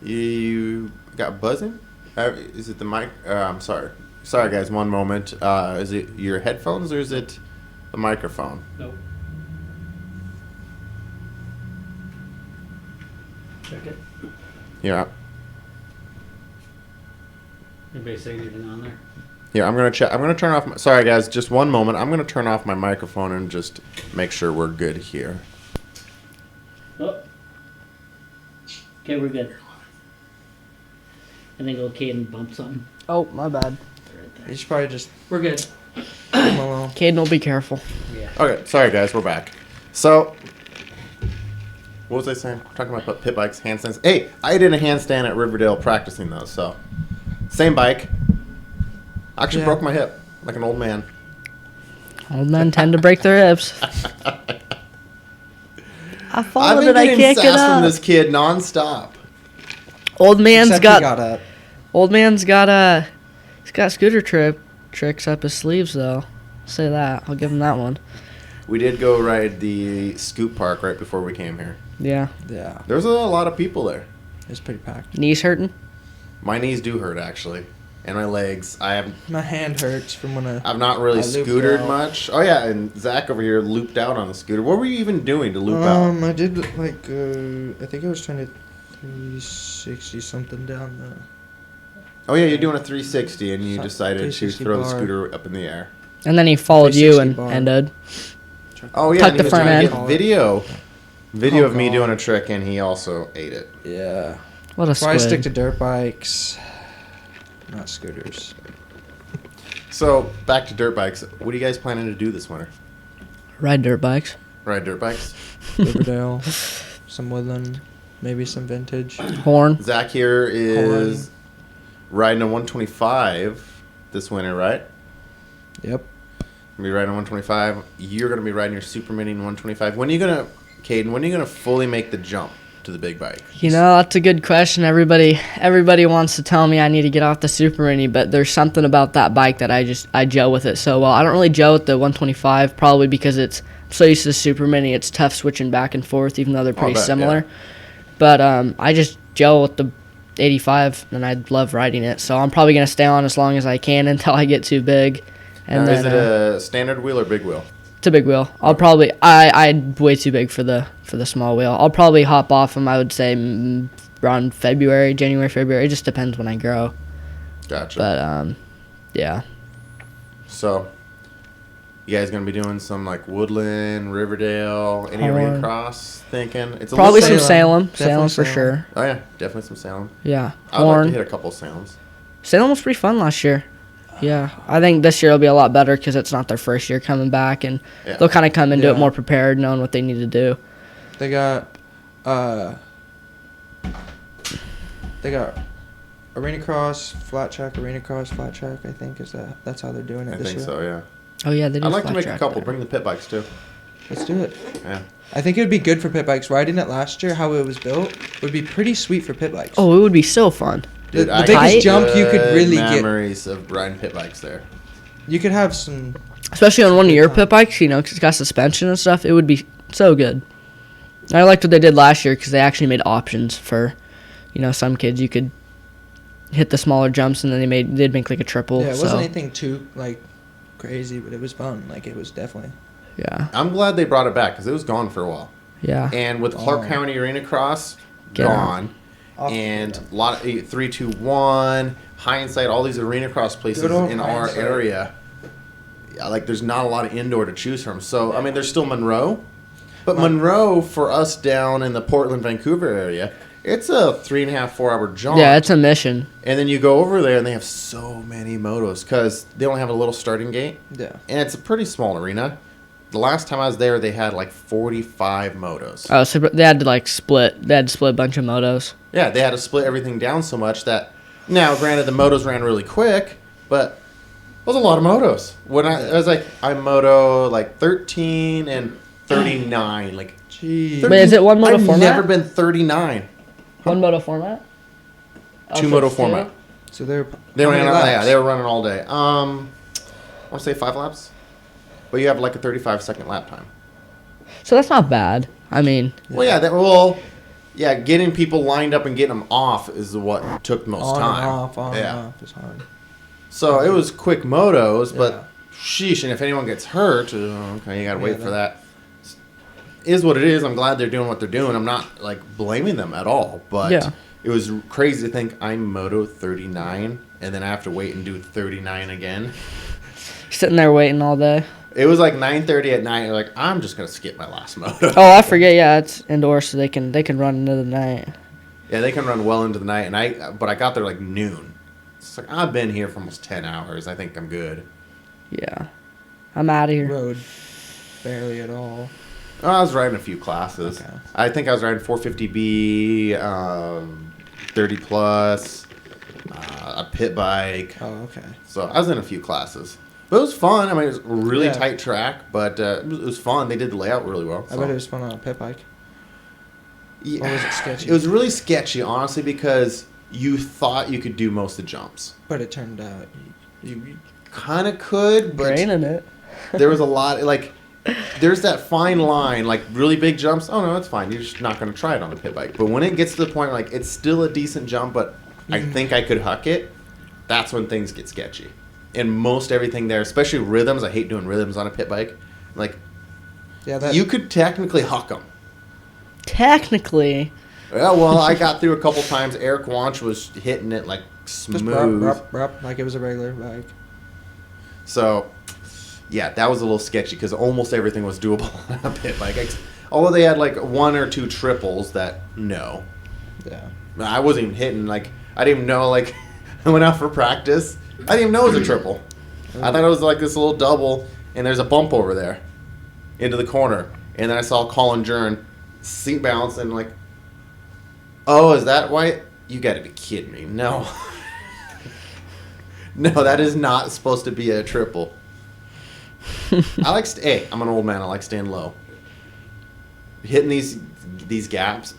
You got buzzing? Is it the mic? I'm sorry. Sorry, guys. One moment. Is it your headphones or is it the microphone? Nope. Check it. Yeah. Anybody say anything on there? Yeah, I'm gonna check. I'm gonna turn off. Sorry, guys. Just one moment. I'm gonna turn off my microphone and just make sure we're good here. Oh. Okay, we're good. I think old Caiden bumped something. Oh, my bad. Right there. You should probably just We're good. leave him alone. Caden will be careful. Yeah. Okay. Sorry, guys. We're back. So, what was I saying? We're talking about pit bikes, handstands. Hey, I did a handstand at Riverdale practicing those. So, same bike. I actually Yeah. broke my hip like an old man. Old men tend to break their hips. I I've followed been it. I getting can't get sass from up. this kid nonstop. Old man's Except got. he got up. Old man's got he's got scooter tricks up his sleeves though. I'll say that. I'll give him that one. We did go ride the scoop park right before we came here. Yeah. Yeah, There was a lot of people there. it was pretty packed. Knees hurting? My knees do hurt actually, and my legs. My hand hurts from when I've not really I looped scootered out. much. Oh yeah, and Zach over here looped out on the scooter. What were you even doing to loop out? I did like I think I was trying to 360 something down the. Oh yeah, you're doing a 360, and you So- decided to 360 throw the bar. scooter up in the air. And then he followed you 360 and bar. ended. Oh yeah, Tuck and the he was front trying to end. get video Oh, of me God. doing a trick, and he also ate it. Yeah. What a That's why I stick squid. to dirt bikes, not scooters. So back to dirt bikes. What are you guys planning to do this winter? Ride dirt bikes. Ride dirt bikes. Riverdale, some woodland, maybe some vintage. Horn. Zach here is riding a 125 this winter, right? Yep. Gonna be riding a 125. You're gonna be riding your Super Mini 125. When are you gonna, Caden? When are you gonna fully make the jump to the big bike? You know, that's a good question. Everybody wants to tell me I need to get off the Super Mini, but there's something about that bike that I gel with it so well. I don't really gel with the 125, probably because I'm so used to the Super Mini. It's tough switching back and forth, even though they're pretty bet, similar. yeah. But I just gel with the 85, and I love riding it. So I'm probably gonna stay on as long as I can until I get too big. And Now, then is it a standard wheel or big wheel? it's a big wheel. I'll probably I'm way too big for the small wheel. I'll probably hop off them. I would say around January, February. It just depends when I grow. Gotcha. But yeah. So, you guys gonna be doing some like Woodland, Riverdale, any Horn. arena cross? Thinking it's a Probably little some Salem. Salem Definitely for Salem. sure. Oh yeah, definitely some Salem. Yeah. I'd like Horn. to hit a couple Salems. Salem was pretty fun last year. Yeah, I think this year will be a lot better because it's not their first year coming back, and Yeah. they'll kind of come into it Yeah. more prepared, knowing what they need to do. They got arena cross, flat track, arena cross, flat track. I think that's how they're doing it I this think year. so. Yeah. Oh yeah, they do. I'd like to flat make a track couple. there. Bring the pit bikes too. Let's do it. Yeah. I think it would be good for pit bikes. Riding it last year, how it was built, would be pretty sweet for pit bikes. Oh, it would be so fun. The I biggest got jump you could good really get. memories of riding pit bikes there. You could have some. Especially on one of Good your time. pit bikes, you know, 'cause it's got suspension and stuff. It would be so good. I liked what they did last year because they actually made options for, you know, some kids. You could hit the smaller jumps, and then they'd make like a triple. Yeah, it so, wasn't anything too like crazy, but it was fun. Like it was definitely. yeah, I'm glad they brought it back because it was gone for a while. yeah. And with Clark Oh. County Arena Cross Get out. gone, and a lot of 321, Hindsight, all these arena cross places Good old in our Hindsight. area. Yeah, like there's not a lot of indoor to choose from. So I mean, there's still Monroe, but Monroe for us down in the Portland, Vancouver area, it's a 3.5-4 hour jaunt. Yeah, it's a mission. And then you go over there and they have so many motos because they only have a little starting gate, Yeah. and it's a pretty small arena. The last time I was there, they had like 45 motos. Oh, so they had to like split. They had to split a bunch of motos. Yeah, they had to split everything down so much that now, granted, the motos ran really quick, but it was a lot of motos. When I was like, I'm moto like 13 and 39, like. Jeez. Wait, is it one moto I've format? never been 39. One moto format. Oh, Two so moto it's format. So they're. They how were many running, yeah, laps? they were running all day. I want to say 5 laps, but you have like a 35-second lap time. So that's not bad. I mean, Well, yeah, getting people lined up and getting them off is what took the most on time. and off, on yeah. and off is hard. So it was quick motos, but Yeah. sheesh, and if anyone gets hurt, okay, you gotta wait Yeah, for that. Is what it is. I'm glad they're doing what they're doing. I'm not like blaming them at all, but Yeah. it was crazy to think I'm moto 39 and then I have to wait and do 39 again. sitting there waiting all day. It was like 9:30 at night. You're like, I'm just gonna skip my last moto. Oh, I forget. Yeah, it's indoors, so they can run into the night. Yeah, they can run well into the night, but I got there like noon. It's like I've been here for almost 10 hours. I think I'm good. Yeah, I'm out of here. Road, barely at all. Oh, I was riding a few classes. Okay. I think I was riding 450B, 30 plus, a pit bike. Oh, okay. So I was in a few classes. But it was fun. I mean, it was a really Yeah. tight track, but it was fun. They did the layout really well. I bet it was fun on a pit bike. Yeah. Or was it sketchy? It was really sketchy, honestly, because you thought you could do most of the jumps. But it turned out. You kind of could, but Draining it. there was a lot, like, there's that fine line, like really big jumps. Oh no, it's fine. You're just not going to try it on a pit bike. But when it gets to the point, like, it's still a decent jump, but I think I could huck it, that's when things get sketchy. And most everything there, especially rhythms, I hate doing rhythms on a pit bike. Like, Yeah, that. you could technically huck them. Technically, Yeah, well, I got through a couple times. Eric Wanch was hitting it like just smooth. like it was a regular bike. So, yeah, that was a little sketchy because almost everything was doable on a pit bike. Although they had like 1 or 2 triples that no. Yeah. I wasn't even hitting. Like, I didn't even know, like, I went out for practice. I didn't even know it was a triple. I thought it was like this little double, and there's a bump over there into the corner. And then I saw Colin Jern seat bounce and like, oh, is that why? You got to be kidding me. No. No, that is not supposed to be a triple. I like, hey, I'm an old man. I like staying low. Hitting these gaps,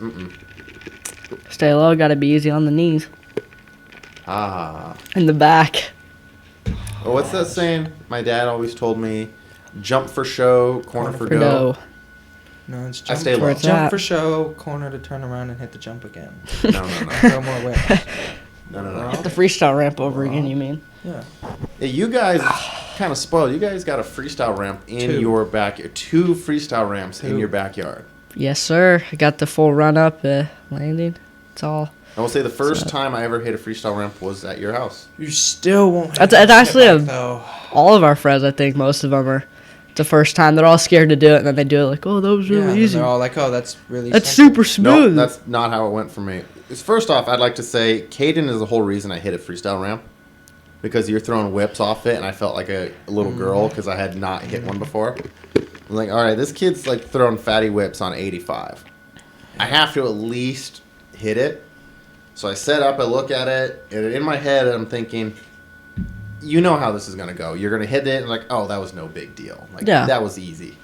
Stay low. Got to be easy on the knees. Ah. In the back. Well, what's that saying? My dad always told me, jump for show, corner for dough. No, it's I jump, stay low. jump for show, corner to turn around and hit the jump again. No. Throw more weight. No. The freestyle ramp over again, you mean? Yeah. Hey, you guys kind of spoiled. You guys got a freestyle ramp in 2. your backyard. 2 freestyle ramps in 2. your backyard. Yes, sir. I got the full run up landing. It's all. I will say the first time I ever hit a freestyle ramp was at your house. You still won't. That's hit actually it a- back, though. All of our friends, I think, most of them are. It's the first time they're all scared to do it, and then they do it like, oh, that was Yeah, really and easy. they're all like, "Oh, that's really." That's simple. super No, smooth. that's not how it went for me. First off, I'd like to say Caiden is the whole reason I hit a freestyle ramp. Because you're throwing whips off it, and I felt like a little girl because I had not hit one before. I'm like, all right, this kid's like throwing fatty whips on 85. I have to at least hit it. So I set up, I look at it, and in my head I'm thinking, you know how this is going to go. You're going to hit it, and like, oh, that was no big deal. Like, Yeah. that was easy.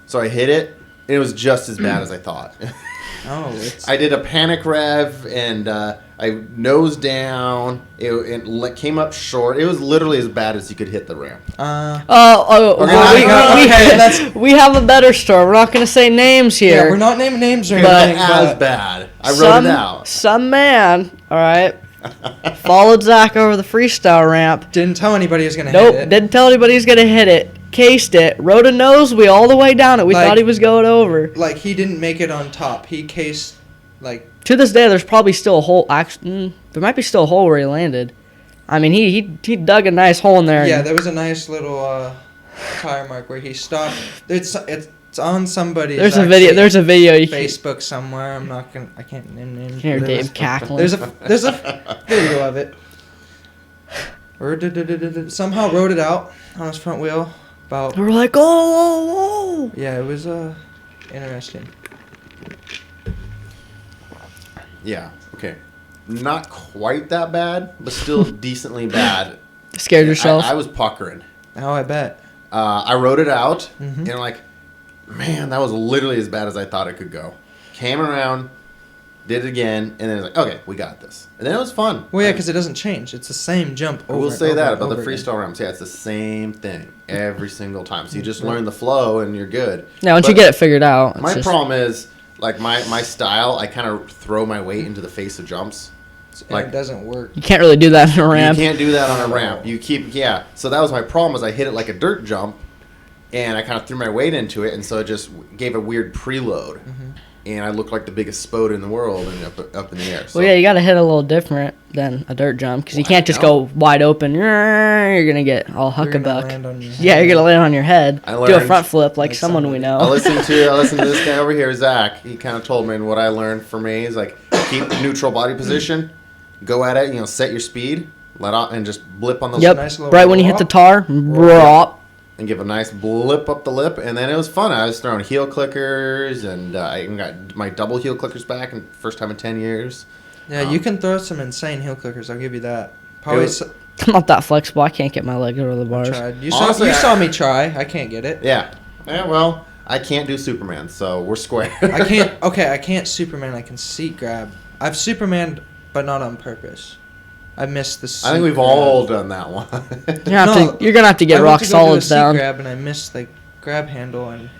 So I hit it, and it was just as bad as I thought. Oh, it's. I did a panic rev, and I nosed down. It came up short. It was literally as bad as you could hit the ramp. We have a better story. We're not going to say names here. Yeah, we're not naming names or But- anything. As But bad. I wrote it out. Some man, all right, followed Zach over the freestyle ramp. didn't tell anybody he was gonna Nope, hit it. didn't tell anybody he's going to hit it. Cased it, rode a nose wheel all the way down it. We Like- thought he was going over. Like he didn't make it on top. He cased like. To this day, there's probably still a hole. There might be still a hole where he landed. I mean, he dug a nice hole in there. Yeah, and- there was a nice little tire mark where he stopped. It's on somebody's. There's a video. There's a video. You can, Facebook somewhere. I can't name names. hear but Dave cackling. There's a video of it. Or somehow rode it out on his front wheel. About We're like, oh. yeah, it was interesting. Yeah, okay. Not quite that bad, but still decently bad. Scared yourself? I was puckering. Oh, I bet. I wrote it out, Mhm. and I'm like, man, that was literally as bad as I thought it could go. Came around, did it again, and then it was like, okay, we got this. And then it was fun. Well, yeah, because it doesn't change. It's the same jump. I Over will and say over that and about the over again. freestyle ramps. Yeah, it's the same thing every single time. So you just learn the flow, and you're good. Now, once you But get it figured out, my it's just, problem is, like, my style, I kind of throw my weight into the face of jumps. And Like, it doesn't work. you can't really do that in a ramp. you can't do that on a ramp. You keep, yeah. So that was my problem, is I hit it like a dirt jump, and I kind of threw my weight into it, and so it just gave a weird preload. And I looked like the biggest spode in the world and up in the air. So. Well, yeah, you got to hit a little different than a dirt jump because you Well, can't I just know. go wide open. You're gonna get all You're gonna huckabuck. land on your Yeah, you're gonna land on your head. I Do a learned- front flip like like someone we somebody- know. I listened to this guy over here, Zach. He kind of told me, and what I learned for me is like keep neutral body position, go at it, set your speed, let out, and just blip on the Yep. Nice little Right when you hit the tar, drop. and give a nice blip up the lip, and then it was fun. I was throwing heel clickers, and I even got my double heel clickers back, and first time in 10 years. Yeah, you can throw some insane heel clickers. I'll give you that. It Probably. was- I'm not that flexible. I can't get my leg over the bars. Tried. You Honestly, saw me try. I can't get it. Yeah. Well, I can't do Superman, so we're square. I can't. Okay, I can't Superman. I can seat grab. I've Supermaned, but not on purpose. I missed the. Seat I think we've grab. all done that one. You're gonna have to get I went rock to go do a solids seat down. grab and I missed the grab handle and.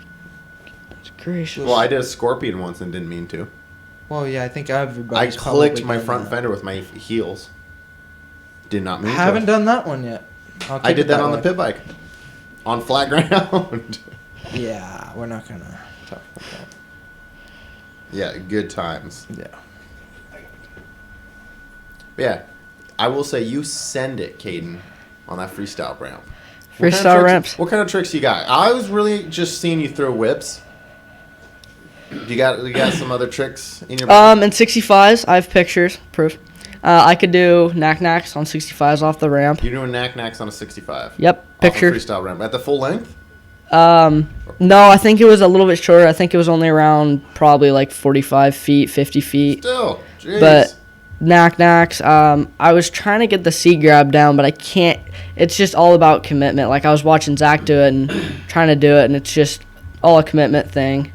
Gracious. Well, I did a scorpion once and didn't mean to. Well, yeah, I think I everybody's clicked probably my done front that. fender with my heels. Did not I mean to. haven't done that one yet. I'll I keep did it that on way. the pit bike. On flat ground. Yeah, we're not gonna talk about that. Yeah, good times. Yeah. But yeah, I will say you send it, Caiden, on that freestyle ramp. Freestyle ramps. What kind of tricks you got? I was really just seeing you throw whips. You got some other tricks in your bag? In 65s, I have pictures, proof. I could do knack-knacks on 65s off the ramp. You're doing knack-knacks on a 65. Yep, picture. Off a freestyle ramp. At the full length? No, I think it was a little bit shorter. I think it was only around probably like 45 feet, 50 feet. Still, jeez. But knack-knacks, I was trying to get the seat grab down, but I can't. It's just all about commitment. Like, I was watching Zach do it and trying to do it, and it's just all a commitment thing.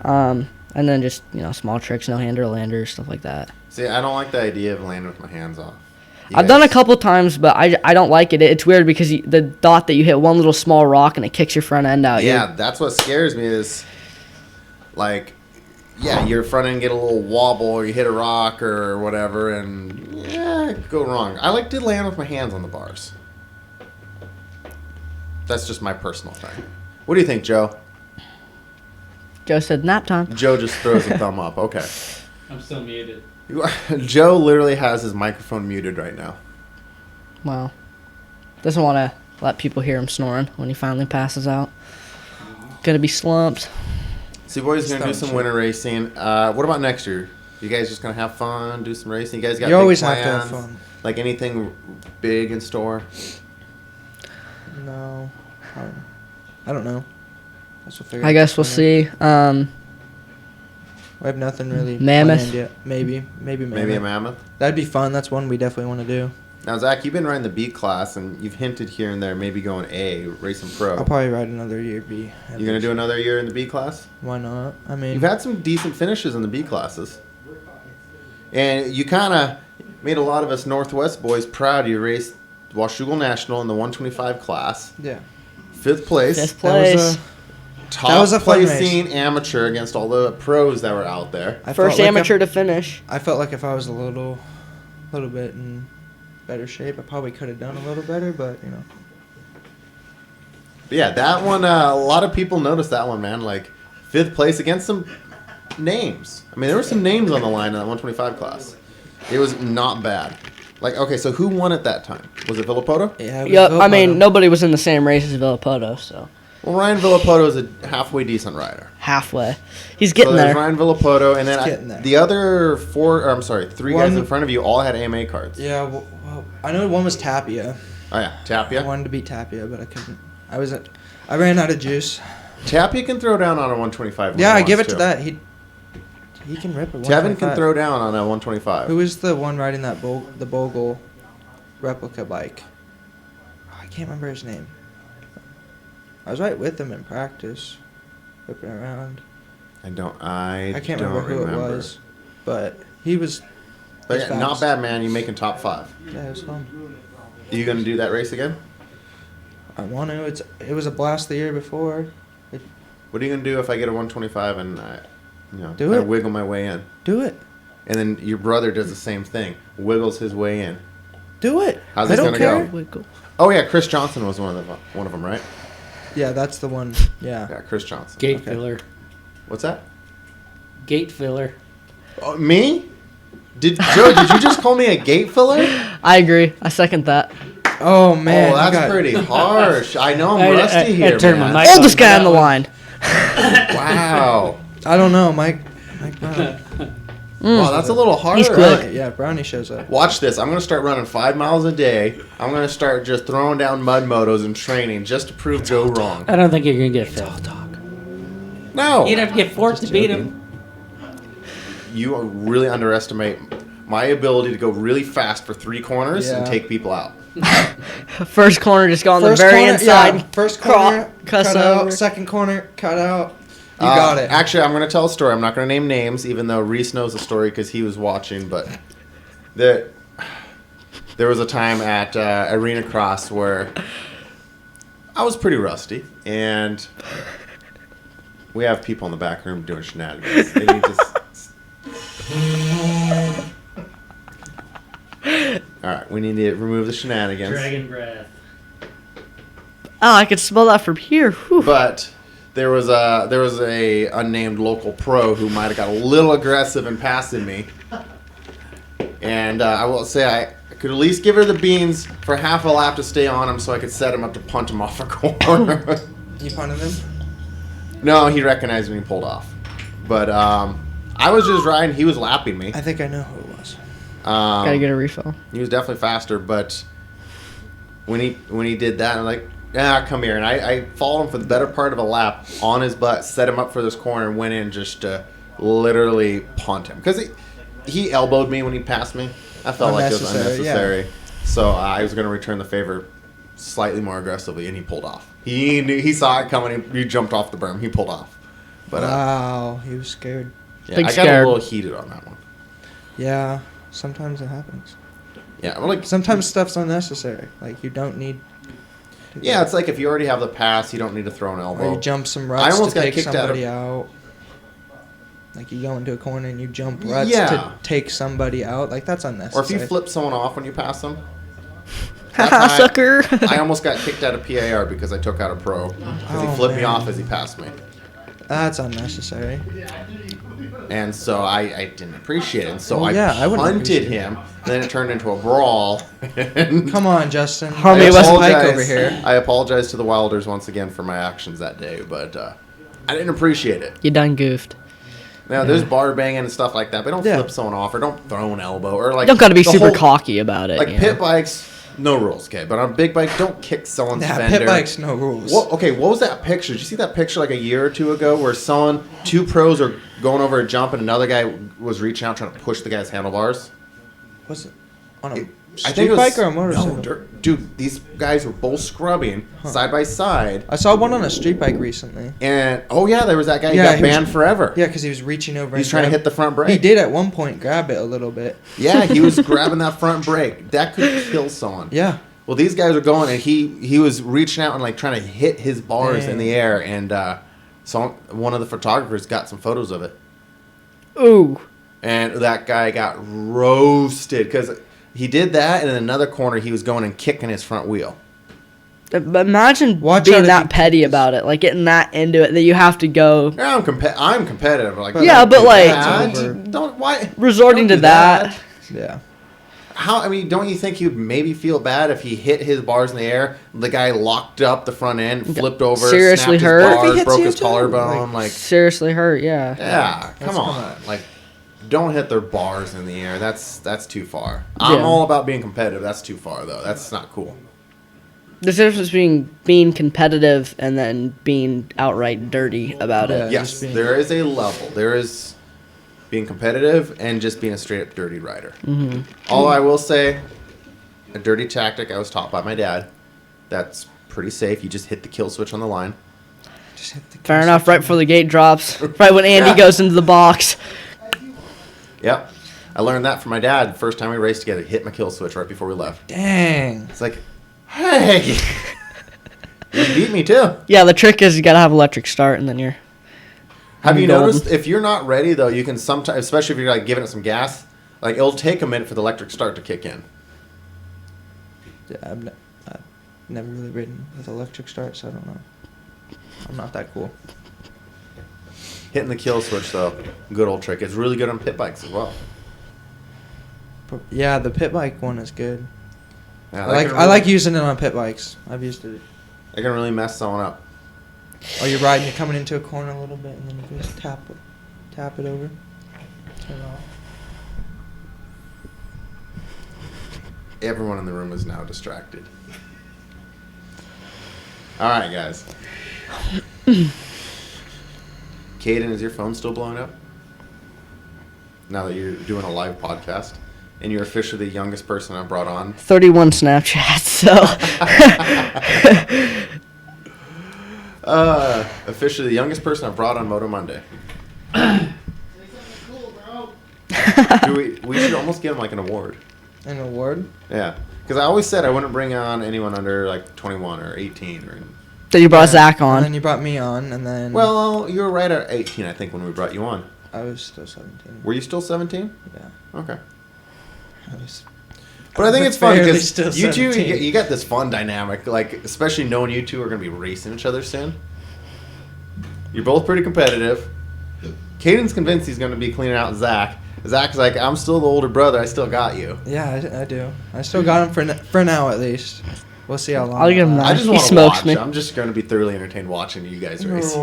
And then just, small tricks, no-hander, lander, stuff like that. See, I don't like the idea of landing with my hands off. I've done a couple times, but I don't like it. It's weird because the thought that you hit one little small rock and it kicks your front end out. Yeah, that's what scares me is, like, your front end get a little wobble or you hit a rock or whatever, and, it could go wrong. I like to land with my hands on the bars. That's just my personal thing. What do you think, Joe? Joe said nap time. Joe just throws a thumb up. Okay. I'm still muted. Joe literally has his microphone muted right now. Wow. Doesn't want to let people hear him snoring when he finally passes out. Gonna be slumped. See, boys, gonna do some winter racing. What about next year? You guys just gonna have fun, do some racing? You guys got You big always plans? have to have fun. Like anything big in store? No, I don't know. I guess we'll see. We have nothing really Mammoth. planned yet. Maybe Mammoth. Maybe a mammoth? That'd be fun. That's one we definitely want to do. Now, Zach, you've been riding the B class, and you've hinted here and there maybe going A, racing pro. I'll probably ride another year B. You gonna do another year in the B class? Why not? I mean, You've had some decent finishes in the B classes. And you kind of made a lot of us Northwest boys proud. You raced Washougal National in the 125 class. yeah. 5th place. Fifth That was place. Top That was a fun race. placing amateur against all the pros that were out there. I First felt like amateur to finish. I felt like if I was a little bit in better shape, I probably could have done a little better. But But yeah, that one, a lot of people noticed that one, man. Like, 5th place against some names. I mean, there were some names on the line in that 125 class. It was not bad. Like, okay, so who won at that time? Was it Villapoto? yeah. Yeah, I mean, nobody was in the same race as Villapoto, so Well, Ryan Villapoto is a halfway decent rider. halfway. He's getting So there's there. Ryan Villapoto, and then He's getting there. the other 3 guys One- in front of you all had AMA cards. Yeah. Well, I know one was Tapia. Oh yeah, I Tapia. wanted to beat Tapia, but I couldn't. I ran out of juice. Tapia can throw down on a 125. when Yeah, he I give it wants to that. He can rip it. Tevin can throw down on a 125. Who is the one riding that the Bogle replica bike? Oh, I can't remember his name. I was right with him in practice, whipping around. I can't don't remember who it was, but he was. But he's yeah, not fast. bad, man. You making top 5. Yeah, it was fun. Are you gonna do that race again? I want to. It was a blast the year before. What are you gonna do if I get a 125 and Do I it. wiggle my way in? Do it. And then your brother does the same thing, wiggles his way in. Do it. How's I this don't gonna care. go? Wiggle. Oh yeah, Chris Johnson was one of them, right? Yeah, that's the one. Yeah. Yeah, Chris Johnson. Gate Okay. filler. What's that? Gate filler. Me? Joe? Did you just call me a gate filler? I agree. I second that. Oh man. Oh, you that's got- pretty harsh. I know I'm rusty here, I turned my man. mic Oldest on guy for on the that one. line. Wow. I don't know, Mike Brown. Wow, that's a little harsh. He's quick. Yeah, Brownie shows up. Watch this. I'm going to start running 5 miles a day. I'm going to start just throwing down mud motos and training just to prove Joe wrong. I don't think you're gonna get fifth. No. You'd have to get fourth to beat him. You really underestimate my ability to go really fast for 3 corners and Yeah. take people out. First corner, just go on First the very corner, inside. yeah, first craw- corner, cuss cut out. over. Second corner, cut out. You got it. Actually, I'm going to tell a story. I'm not going to name names, even though Reese knows the story because he was watching. But there was a time at Arena Cross where I was pretty rusty, and we have people in the back room doing shenanigans. They need to all right, we need to remove the shenanigans. Dragon breath. Oh, I could smell that from here. Whew. But there was a unnamed local pro who might have got a little aggressive in passing me, and I will say I could at least give her the beans for half a lap to stay on him so I could set him up to punt him off a corner. You punted him? No, he recognized me and pulled off. But I was just riding. He was lapping me. I think I know who it was. Gotta get a refill. He was definitely faster, but when he did that, I'm like, come here. And I followed him for the better part of a lap on his butt, set him up for this corner, and went in just to literally punt him. Because he elbowed me when he passed me. I felt like it was unnecessary. Yeah. So I was going to return the favor slightly more aggressively, and he pulled off. He saw it coming. He jumped off the berm. He pulled off. But wow, he was scared. Yeah, I got a little heated on that one. Yeah, sometimes it happens. Yeah, well, like sometimes stuff's unnecessary. Like you don't need. Yeah, it's like if you already have the pass, you don't need to throw an elbow. Or you jump some ruts to take somebody out. Like you go into a corner and you jump ruts to take somebody out. Like that's unnecessary. Or if you flip someone off when you pass them. Haha, sucker. I almost got kicked out of PAR because I took out a pro. Because he flipped me off as he passed me. That's unnecessary. And so I didn't appreciate it. And so I punted him. And then it turned into a brawl. Come on, Justin. Homie West Pike over here. I apologize to the Wilders once again for my actions that day. But I didn't appreciate it. You done goofed. Now, there's bar banging and stuff like that. But don't flip someone off or don't throw an elbow. Or like, you don't got to be super cocky about it. Like pit bikes. No rules, okay. But on a big bike, don't kick someone's fender. Pit bikes, no rules. What was that picture? Did you see that picture like a year or two ago where two pros are going over a jump and another guy was reaching out trying to push the guy's handlebars? Was it on a street bike or a motorcycle? No, dude, these guys were both scrubbing side by side. I saw one on a street bike recently. And, there was that guy who got banned forever. Yeah, because he was reaching over. He was trying to hit the front brake. He did at one point grab it a little bit. Yeah, he was grabbing that front brake. That could kill someone. Yeah. Well, these guys are going, and he was reaching out and like trying to hit his bars in the air, and so one of the photographers got some photos of it. Ooh. And that guy got roasted because he did that, and in another corner he was going and kicking his front wheel. But imagine being that petty about it, like getting that into it that you have to go. Yeah, I'm competitive. Like resorting to that. Yeah. Don't you think he'd maybe feel bad if he hit his bars in the air, the guy locked up the front end, flipped over, seriously snapped hurt, his bars, broke his collarbone, like seriously hurt, yeah. Yeah, come on. Like, don't hit their bars in the air. That's too far. I'm all about being competitive. That's too far though. That's not cool. There's a difference between being competitive and then being outright dirty about it. Yes, there is a level. There is being competitive and just being a straight-up dirty rider. Mm-hmm. Although I will say, a dirty tactic I was taught by my dad, that's pretty safe. You just hit the kill switch on the line. Fair enough, right before the gate drops. Right when Andy goes into the box. Yep. I learned that from my dad the first time we raced together. Hit my kill switch right before we left. Dang. It's like, hey, you beat me too. Yeah, the trick is you got to have electric start and then you're... Have you noticed if you're not ready though, you can sometimes, especially if you're like giving it some gas, like it'll take a minute for the electric start to kick in. Yeah, I've never really ridden with electric start, so I don't know. I'm not that cool. Hitting the kill switch though, good old trick. It's really good on pit bikes as well. Yeah, the pit bike one is good. Yeah, I like using it on pit bikes. I've used it. It can really mess someone up. Oh, you're riding, you're coming into a corner a little bit, and then you just tap it over, turn it off. Everyone in the room is now distracted. All right, guys. Caiden, is your phone still blowing up? Now that you're doing a live podcast, and you're officially the youngest person I brought on. 31 Snapchats, so... Officially the youngest person I've brought on Moto Monday. We should almost give him like an award. An award? Yeah, because I always said I wouldn't bring on anyone under like 21 or 18 or. Then you brought Zach on. And then you brought me on, and then. Well, you were right at 18, I think, when we brought you on. I was still 17. Were you still 17? Yeah. Okay. But I think it's fun because you two, you got this fun dynamic, like especially knowing you two are going to be racing each other soon. You're both pretty competitive. Caiden's convinced he's going to be cleaning out Zach. Zach's like, I'm still the older brother. I still got you. Yeah, I do. I still got him for now at least. We'll see how long. I'll give him lasts. I just He want to smokes watch. me. I'm just going to be thoroughly entertained watching you guys race.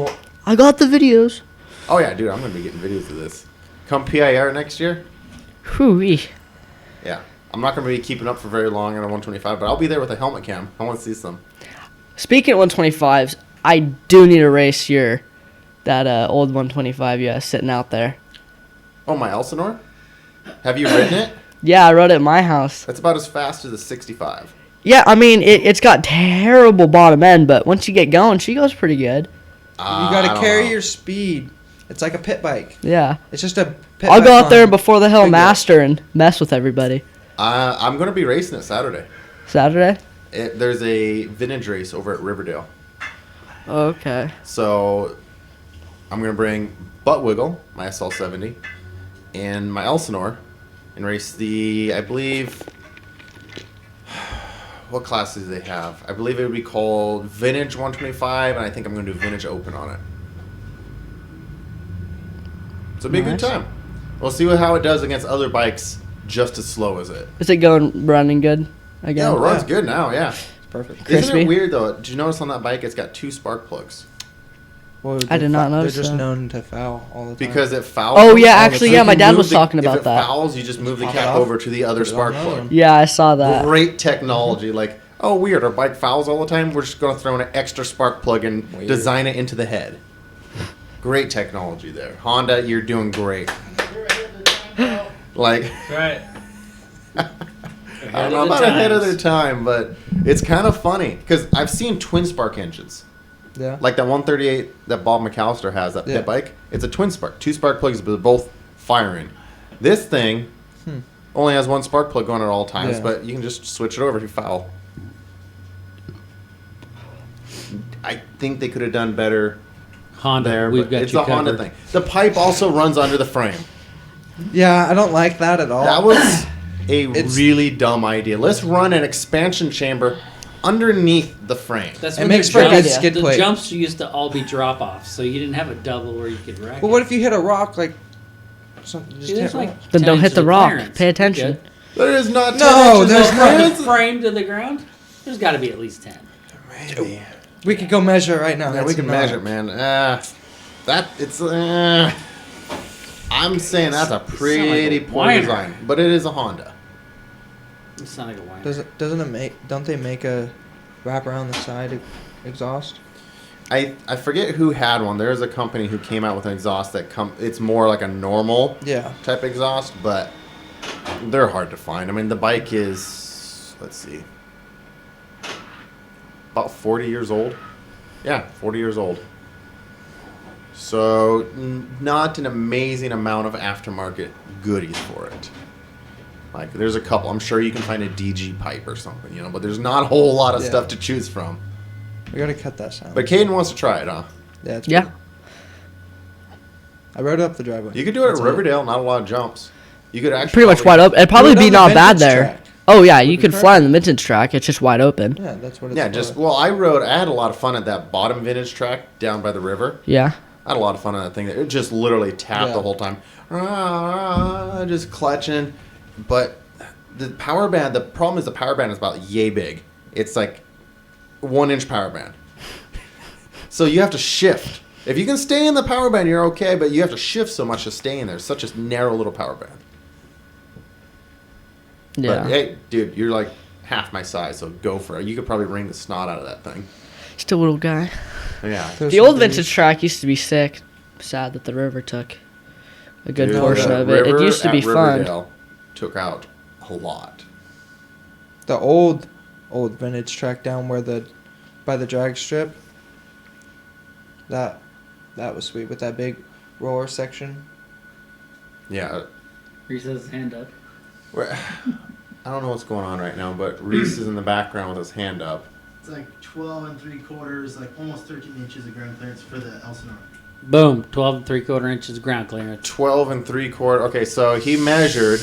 I got the videos. Oh, yeah, dude. I'm going to be getting videos of this. Come PIR next year? Whoo-wee. Yeah. I'm not going to be keeping up for very long on a 125, but I'll be there with a helmet cam. I want to see some. Speaking of 125s, I do need a race here. That old 125 you have sitting out there. Oh, my Elsinore? Have you ridden it? Yeah, I rode it at my house. That's about as fast as a 65. Yeah, I mean, it's got terrible bottom end, but once you get going, she goes pretty good. You I gotta don't carry know. your speed. It's like a pit bike. Yeah. It's just a pit I'll bike go out there on before the Hill big wheels. Master and mess with everybody. I'm going to be racing it Saturday. Saturday? There's a vintage race over at Riverdale. Okay. So I'm going to bring Butt Wiggle, my SL70, and my Elsinore, and race the, I believe, what classes do they have? I believe it would be called Vintage 125, and I think I'm going to do Vintage Open on it. So it'll be a good Nice. time. We'll see how it does against other bikes just as slow as it. Is it running good again? Yeah, it runs Yeah. good now, yeah. It's perfect. Isn't Crispy? it weird, though? Did you notice on that bike it's got 2 spark plugs? Well, I did not notice They're just that. known to foul all the time. Because it fouls. Oh, yeah, all the actually, time. yeah, You my can dad move was talking if about it that. fouls, you just move the Pop it cap off, over to the other put it on spark another plug. one. Yeah, I saw that. Great technology. Like, oh, weird. Our bike fouls all the time. We're just going to throw in an extra spark plug and Weird. design it into the head. Great technology there. Honda, you're doing great. Like, That's right. I don't know about ahead of their time, but it's kind of funny because I've seen twin spark engines. Yeah. Like that 138 that Bob McAllister has, that Yeah. pit bike. It's a twin spark. 2 spark plugs, but they're both firing. This thing only has 1 spark plug going at all times, Yeah. but you can just switch it over if you foul. I think they could have done better Honda, there, we've but got it's you a Honda covered. thing. The pipe also runs under the frame. Yeah, I don't like that at all. That was a It's- really dumb idea. Let's run an expansion chamber underneath the frame. That's It when makes the for a good jumps- skid the plate. jumps used to all be drop offs, so you didn't have a double where you could wreck Well, it. what if you hit a rock like something? Just See, there's hit like rock. Then 10 don't hit inches the of rock. clearance. Pay attention. Good. There is not 10 No, inches there's of not. From the clearance. frame to the ground, there's got to be at least 10. Maybe. We could go measure it right now. Yeah, That's we can not- measure, man. It's. I'm saying that's a pretty poor whiner. design, but it is a Honda. It sounded like a whiner. Doesn't it make? Don't they make a wrap around the side exhaust? I forget who had one. There is a company who came out with an exhaust that it's more like a normal Yeah. type exhaust, but they're hard to find. I mean, the bike is, let's see, about 40 years old. Yeah, 40 years old. So not an amazing amount of aftermarket goodies for it. Like there's a couple. I'm sure you can find a DG pipe or something, but there's not a whole lot of Yeah. stuff to choose from. We gotta cut that sound. But Caiden wants to try it, huh? yeah. It's Yeah. pretty- I rode it up the driveway. You could do it That's at Riverdale. Not a lot of jumps. You could actually Pretty much wide open. It'd probably Do it be on the not bad vintage there. track. Oh, yeah, Would you be could fly perfect. on the vintage track. It's just wide open. Yeah, that's what it's Yeah, for. I had a lot of fun at that bottom vintage track down by the river. Yeah. I had a lot of fun on that thing. It just literally tapped Yeah. the whole time. Just clutching. But the power band, the problem is the power band is about yay big. It's like 1-inch power band. So you have to shift. If you can stay in the power band, you're okay, but you have to shift so much to stay in there. It's such a narrow little power band. Yeah. But hey, dude, you're like half my size, so go for it. You could probably wring the snot out of that thing. Just a little guy. Yeah. There's The old some vintage things- track used to be sick. Sad that the river took a good Dude, portion the of it. It river used to be at fun. Riverdale took out a lot. The old vintage track down by the drag strip. That was sweet with that big roller section. Yeah. Reese has his hand up. I don't know what's going on right now, but Reese is in the background with his hand up. It's like 12 3/4, like almost 13 inches of ground clearance for the Elsinore. Boom, 12 3/4 inches ground clearance. 12 3/4. Okay, so he measured,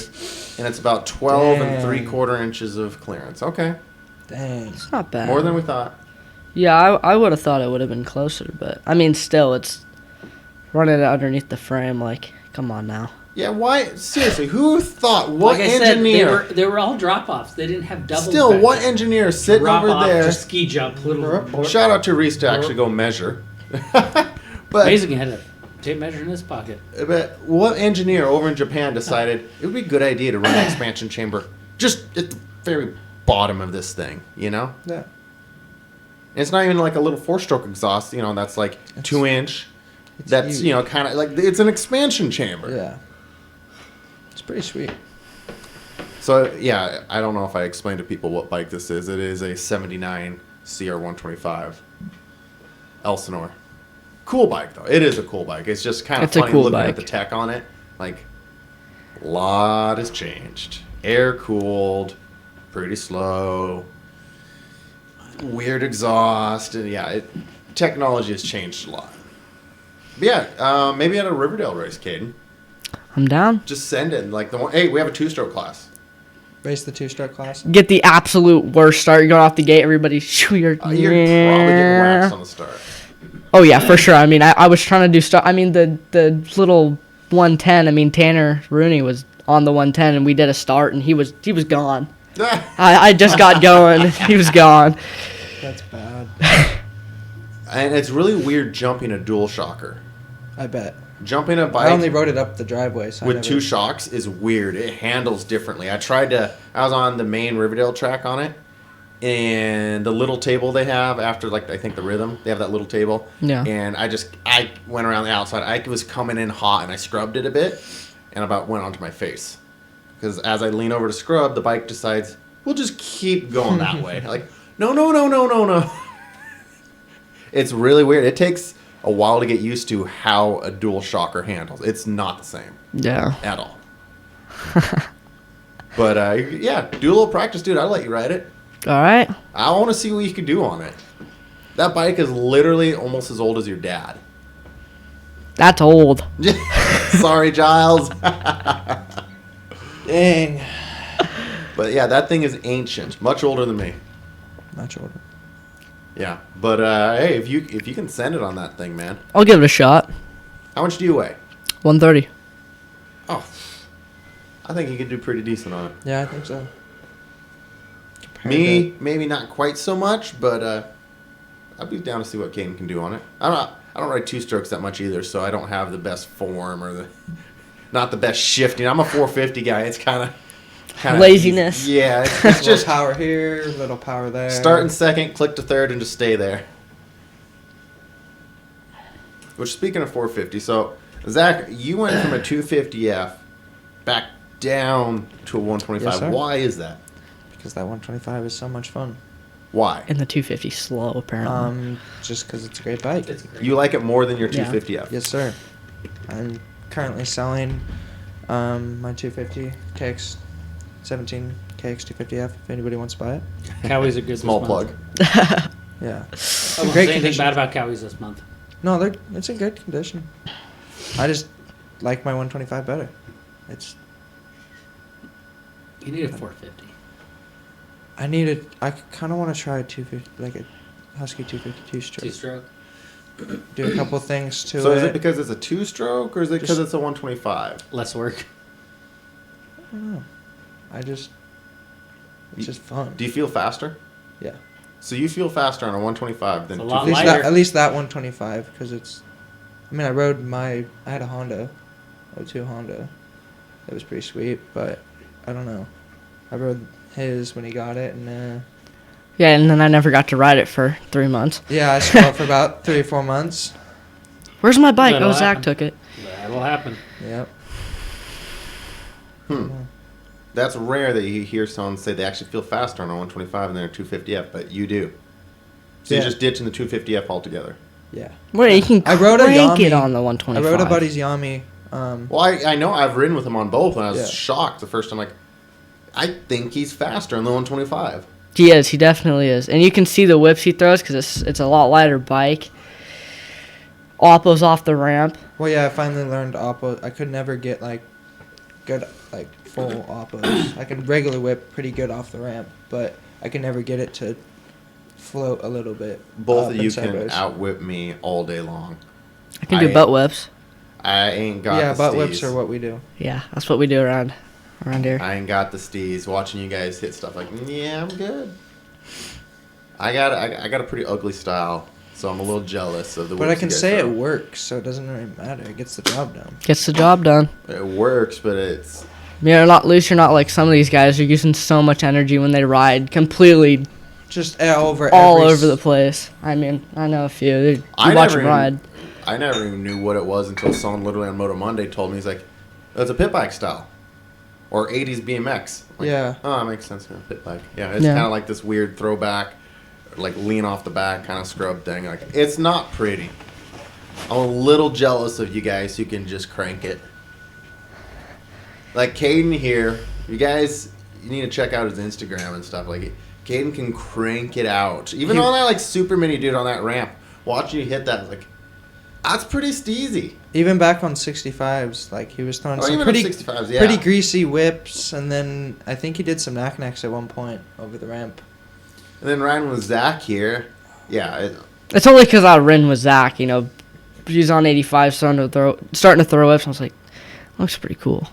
and it's about 12 Dang. 3/4 inches of clearance. Okay. Dang. It's not bad. More than we thought. Yeah, I would have thought it would have been closer, but I mean, still, it's running it underneath the frame. Like, come on now. Yeah, why? Seriously, who thought? What Like I said, engineer? they were all drop-offs. They didn't have doubles. Still, back what then. engineer is sitting Drop over off there? to ski jump, little. Shout out to Reese to actually go measure. but, Amazing, he had a tape measure in his pocket. but what engineer over in Japan decided it would be a good idea to run an expansion chamber just at the very bottom of this thing, you know? Yeah. And it's not even like a little 4-stroke exhaust, you know, that's like 2-inch. That's, huge. you know, kind of like, it's an expansion chamber. Yeah. It's pretty sweet. So, yeah, I don't know if I explained to people what bike this is. It is a 79 CR125 Elsinore. Cool bike, though. It is a cool bike. It's just kind of It's a funny cool looking bike. at the tech on it. Like, a lot has changed. Air-cooled, pretty slow, weird exhaust, and yeah, technology has changed a lot. But yeah, maybe at a Riverdale race, Caden. I'm down. Just send it. Like, hey, we have a 2-stroke class. Race the 2-stroke class. Get the absolute worst start. You're going off the gate. Everybody, shoo, You're probably getting waxed on the start. Oh yeah, for sure. I mean, I was trying to do stuff. I mean, the little 110. I mean, Tanner Rooney was on the 110, and we did a start, and he was gone. I just got going. He was gone. That's bad. And it's really weird jumping a dual shocker. I bet. Jumping a I bike only rode it up the driveway, so I with never... 2 shocks is weird. It handles differently. I was on the main Riverdale track on it, and the little table they have after, like, I think the rhythm, they have that little table. Yeah. And I went around the outside. I was coming in hot, and I scrubbed it a bit, and about went onto my face. Because as I lean over to scrub, the bike decides, we'll just keep going that way. Like, no. It's really weird. It takes a while to get used to how a dual shocker handles. It's not the same Yeah. at all. But yeah, do a little practice, dude. I'll let you ride it. All right. I want to see what you can do on it. That bike is literally almost as old as your dad. That's old. Sorry, Giles. Dang. But yeah, that thing is ancient, much older than me. Much older. Yeah, but hey, if you can send it on that thing, man. I'll give it a shot. How much do you weigh? 130. Oh, I think you could do pretty decent on it. Yeah, I think so. Me, maybe not quite so much, but I'd be down to see what Caden can do on it. I don't ride 2-strokes that much either, so I don't have the best form or not the best shifting. I'm a 450 guy. It's kind of Laziness. Yeah, it's Just just power here, little power there. start in second, click to third, and just stay there. Which, speaking of 450, so Zach, you went from a 250F back down to a 125. Yes, sir. Why is that? Because that 125 is so much fun. Why? And the 250 slow, apparently. Just because it's a great bike. It's great. You like it more than your Yeah. 250F? Yes, sir. I'm currently selling my 250 KX 17 KX 250F. If anybody wants to buy it. Cowies are good. Small this plug. month. Yeah. I won't Great say anything condition. bad about Cowies this month. No, it's in good condition. I just like my 125 better. It's You need a 450. I kind of want to try a 250, like a Husky 252 stroke. 2-stroke. Do a couple things to So it. is it because it's a 2-stroke, or is it because Just- it's a 125? Less work. I don't know. It's just fun. Do you feel faster? Yeah. So you feel faster on a 125 than It's a a lot At least, lighter. at least that 125, because it's. I mean, I had a Honda, 02 Honda. It was pretty sweet, but I don't know. I rode his when he got it, and Yeah, and then I never got to ride it for 3 months. yeah, I smelled for about 3 or 4 months. Where's my bike? That'll Oh, Zach happen. took it. That'll happen. Yep. That's rare that you hear someone say they actually feel faster on a 125 than a 250F, but you do. So Yeah. you're just ditching the 250F altogether. Yeah. Wait, you can I rode a crank it Yami. on the I 125. rode a buddy's Yami. Well, I know I've ridden with him on both, and I was Yeah. shocked the first time. Like, I think he's faster on the 125. He is. He definitely is. And you can see the whips he throws because it's a lot lighter bike. Oppo's off the ramp. Well, yeah, I finally learned oppo. I could never get good full oppos. I could regular whip pretty good off the ramp, but I could never get it to float a little bit. Both up of you in can sideways. outwhip me all day long. I can do butt whips. I ain't got Yeah, the butt steez. whips are what we do. Yeah, that's what we do around here. I ain't got the steez. Watching you guys hit stuff like, yeah, I'm good. I got a pretty ugly style, so I'm a little jealous of the. But I whips can you guys say it throw. works, so it doesn't really matter. It gets the job done. Gets the job done. It works, but it's. You're not loose. You're not like some of these guys who are using so much energy when they ride, completely Just all over. the place. I mean, I know a few. You I watch never them ride. I never even knew what it was until someone literally on Moto Monday told me. He's like, "It's a pit bike style, or '80s BMX." I'm like, Yeah. Oh, that makes sense. Pit bike. Yeah, it's Yeah. kind of like this weird throwback, like lean off the back kind of scrub thing. Like, it's not pretty. I'm a little jealous of you guys who can just crank it. Like Caiden here, you guys, you need to check out his Instagram and stuff. Like, Caiden can crank it out. Even on that like super mini dude on that ramp, watching you hit that, like, that's pretty steezy. Even back on 65s, like he was throwing Oh, some even pretty, on 65s, yeah. pretty greasy whips, and then I think he did some knack-knacks at one point over the ramp. And then riding with Zach here, yeah. It's only because I ran with Zach. You know, he's on 85, starting to throw whips. I was like, looks pretty cool.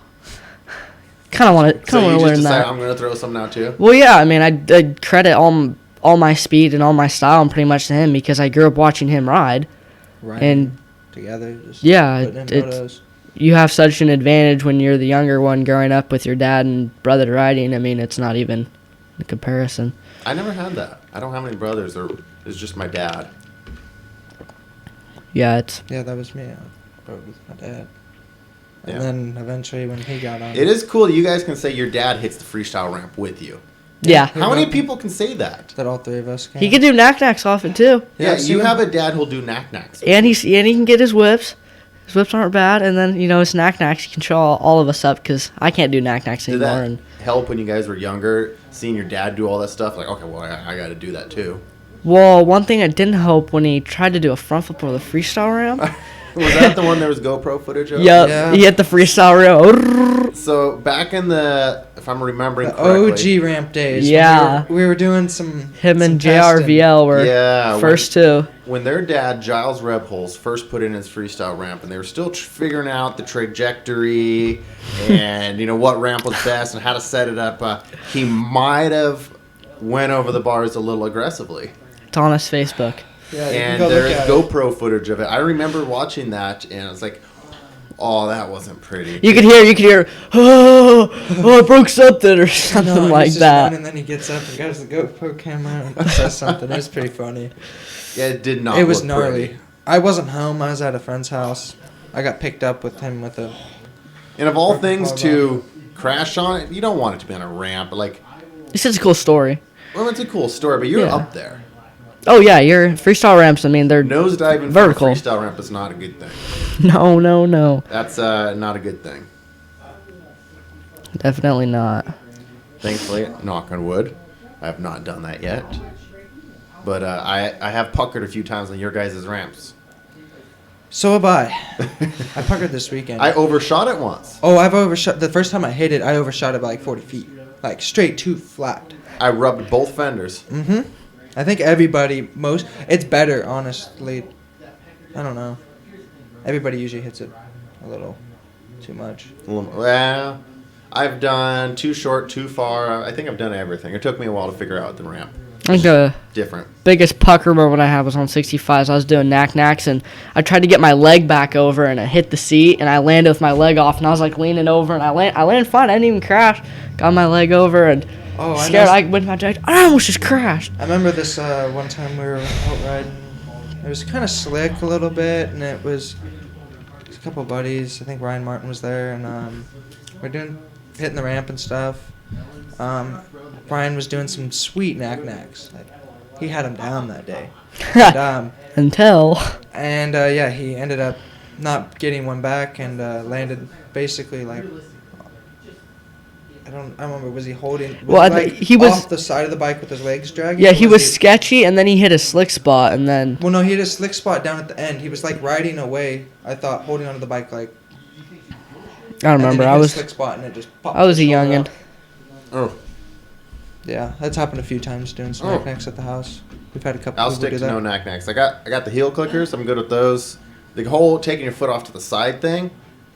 Kind of want to So you just learn decide that. I'm gonna throw some now too. Well, yeah. I mean, I credit all my speed and all my style pretty much to him because I grew up watching him ride. Riding And together, just yeah, putting in it's motos. you have such an advantage when you're the younger one growing up with your dad and brother riding. I mean, it's not even a comparison. I never had that. I don't have any brothers, or it's just my dad. Yeah, it's Yeah, that was me. I rode with my dad. And Yeah. then eventually when he got on. It is cool that you guys can say your dad hits the freestyle ramp with you. yeah. How many people can say that? That all three of us can. He can do knack-knacks off it too, Yeah, I've seen you him. have a dad who'll do knack-knacks. and he can get his whips. His whips aren't bad, and then his knack-knacks he can show all of us up because I can't do knack-knacks Did anymore. that And help when you guys were younger, seeing your dad do all that stuff? Like, okay, well, I got to do that too. well, one thing that didn't help when he tried to do a front flip over the freestyle ramp. Was that the one there was GoPro footage of? Yep, Yeah. he hit the freestyle ramp. So back in the, if I'm remembering The correctly, OG ramp days. when Yeah. We were doing some. Him some and testing. JRVL were yeah, first two. when their dad Giles Rebholz first put in his freestyle ramp, and they were still figuring out the trajectory and what ramp was best and how to set it up, he might have went over the bars a little aggressively. It's on his Facebook. Yeah, you can And go look there's at it. GoPro footage of it. I remember watching that, and I was like, "Oh, that wasn't pretty." You could hear, oh, I broke something or something No, he's like just that. running, and then he gets up and grabs the GoPro camera and says something. It was pretty funny. Yeah, it did not. It was look gnarly. pretty. I wasn't home. I was at a friend's house. I got picked up with him with a. And of all Fucking things car to crash on it, you don't want it to be on a ramp. But like, It's such a cool story. well, it's a cool story, but you're Yeah. up there. Oh yeah, your freestyle ramps. I mean, they're Nosediving vertical. from a freestyle ramp is not a good thing. No, That's not a good thing. definitely not. Thankfully, knock on wood, I have not done that yet. But I have puckered a few times on your guys' ramps. So have I. I puckered this weekend. I overshot it once. Oh, I've overshot. The first time I hit it, I overshot it by like 40 feet. Like straight too flat. I rubbed both fenders. Mm-hmm. I think everybody, it's better, honestly. I don't know. Everybody usually hits it a little too much. Well, I've done too short, too far. I think I've done everything. It took me a while to figure out the ramp. I think the Different. biggest pucker moment I had was on 65s. I was doing knack-knacks, and I tried to get my leg back over, and I hit the seat, and I landed with my leg off, and I was like leaning over, and I landed fine. I didn't even crash. Got my leg over, and Oh, I scared. know. I went my jacket. I almost just crashed. I remember this one time we were out riding. It was kind of slick a little bit, and it was a couple of buddies. I think Ryan Martin was there, and we're hitting the ramp and stuff. Ryan was doing some sweet knack-knacks. Like, he had him down that day. And, Until he ended up not getting one back and landed basically like. I don't remember. Was he holding? Well, I like think he was- off the side of the bike with his legs dragging. yeah, or he was sketchy, and then he hit a slick spot, and then Well, no, he had a slick spot down at the end. He was like riding away. I thought holding onto the bike like. I don't remember. And then he I hit a was slick spot and it just popped. I was a his shoulder youngin. off. Oh, Yeah, that's happened a few times doing some Oh. knack-knacks at the house. We've had a couple I'll people stick do to that. no knack-knacks. I got the heel clickers. I'm good with those. The whole taking your foot off to the side thing,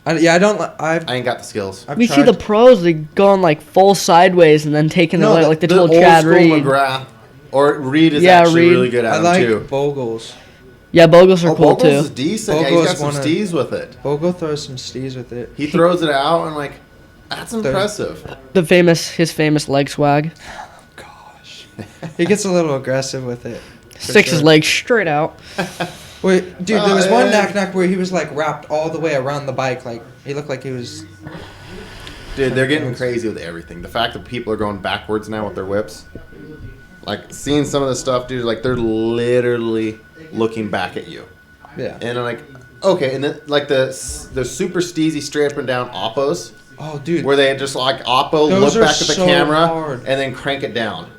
I don't. I've I ain't got the skills. I've You see the pros, they going like full sideways and then taking the like the old Chad school Reed. McGrath or Reed is Yeah, actually Reed. really good at I them like too. Bogles. Yeah, Bogles are cool Bogles is too. decent. Yeah, Bogles he's got some steez with it. Bogle throws some steez with it. He throws it out and like, that's impressive. His famous leg swag. Gosh, he gets a little aggressive with it. Sticks his sure. legs straight out. Wait, dude, there was one yeah. knack where he was like wrapped all the way around the bike, like he looked like he was. Dude, they're getting crazy with everything. The fact that people are going backwards now with their whips, like seeing some of the stuff, dude, like they're literally looking back at you. Yeah. And I'm like, okay, and then like the super steezy straight up and down oppos, Oh, dude. where they just like oppo, Those look are back at the so camera, hard. and then crank it down.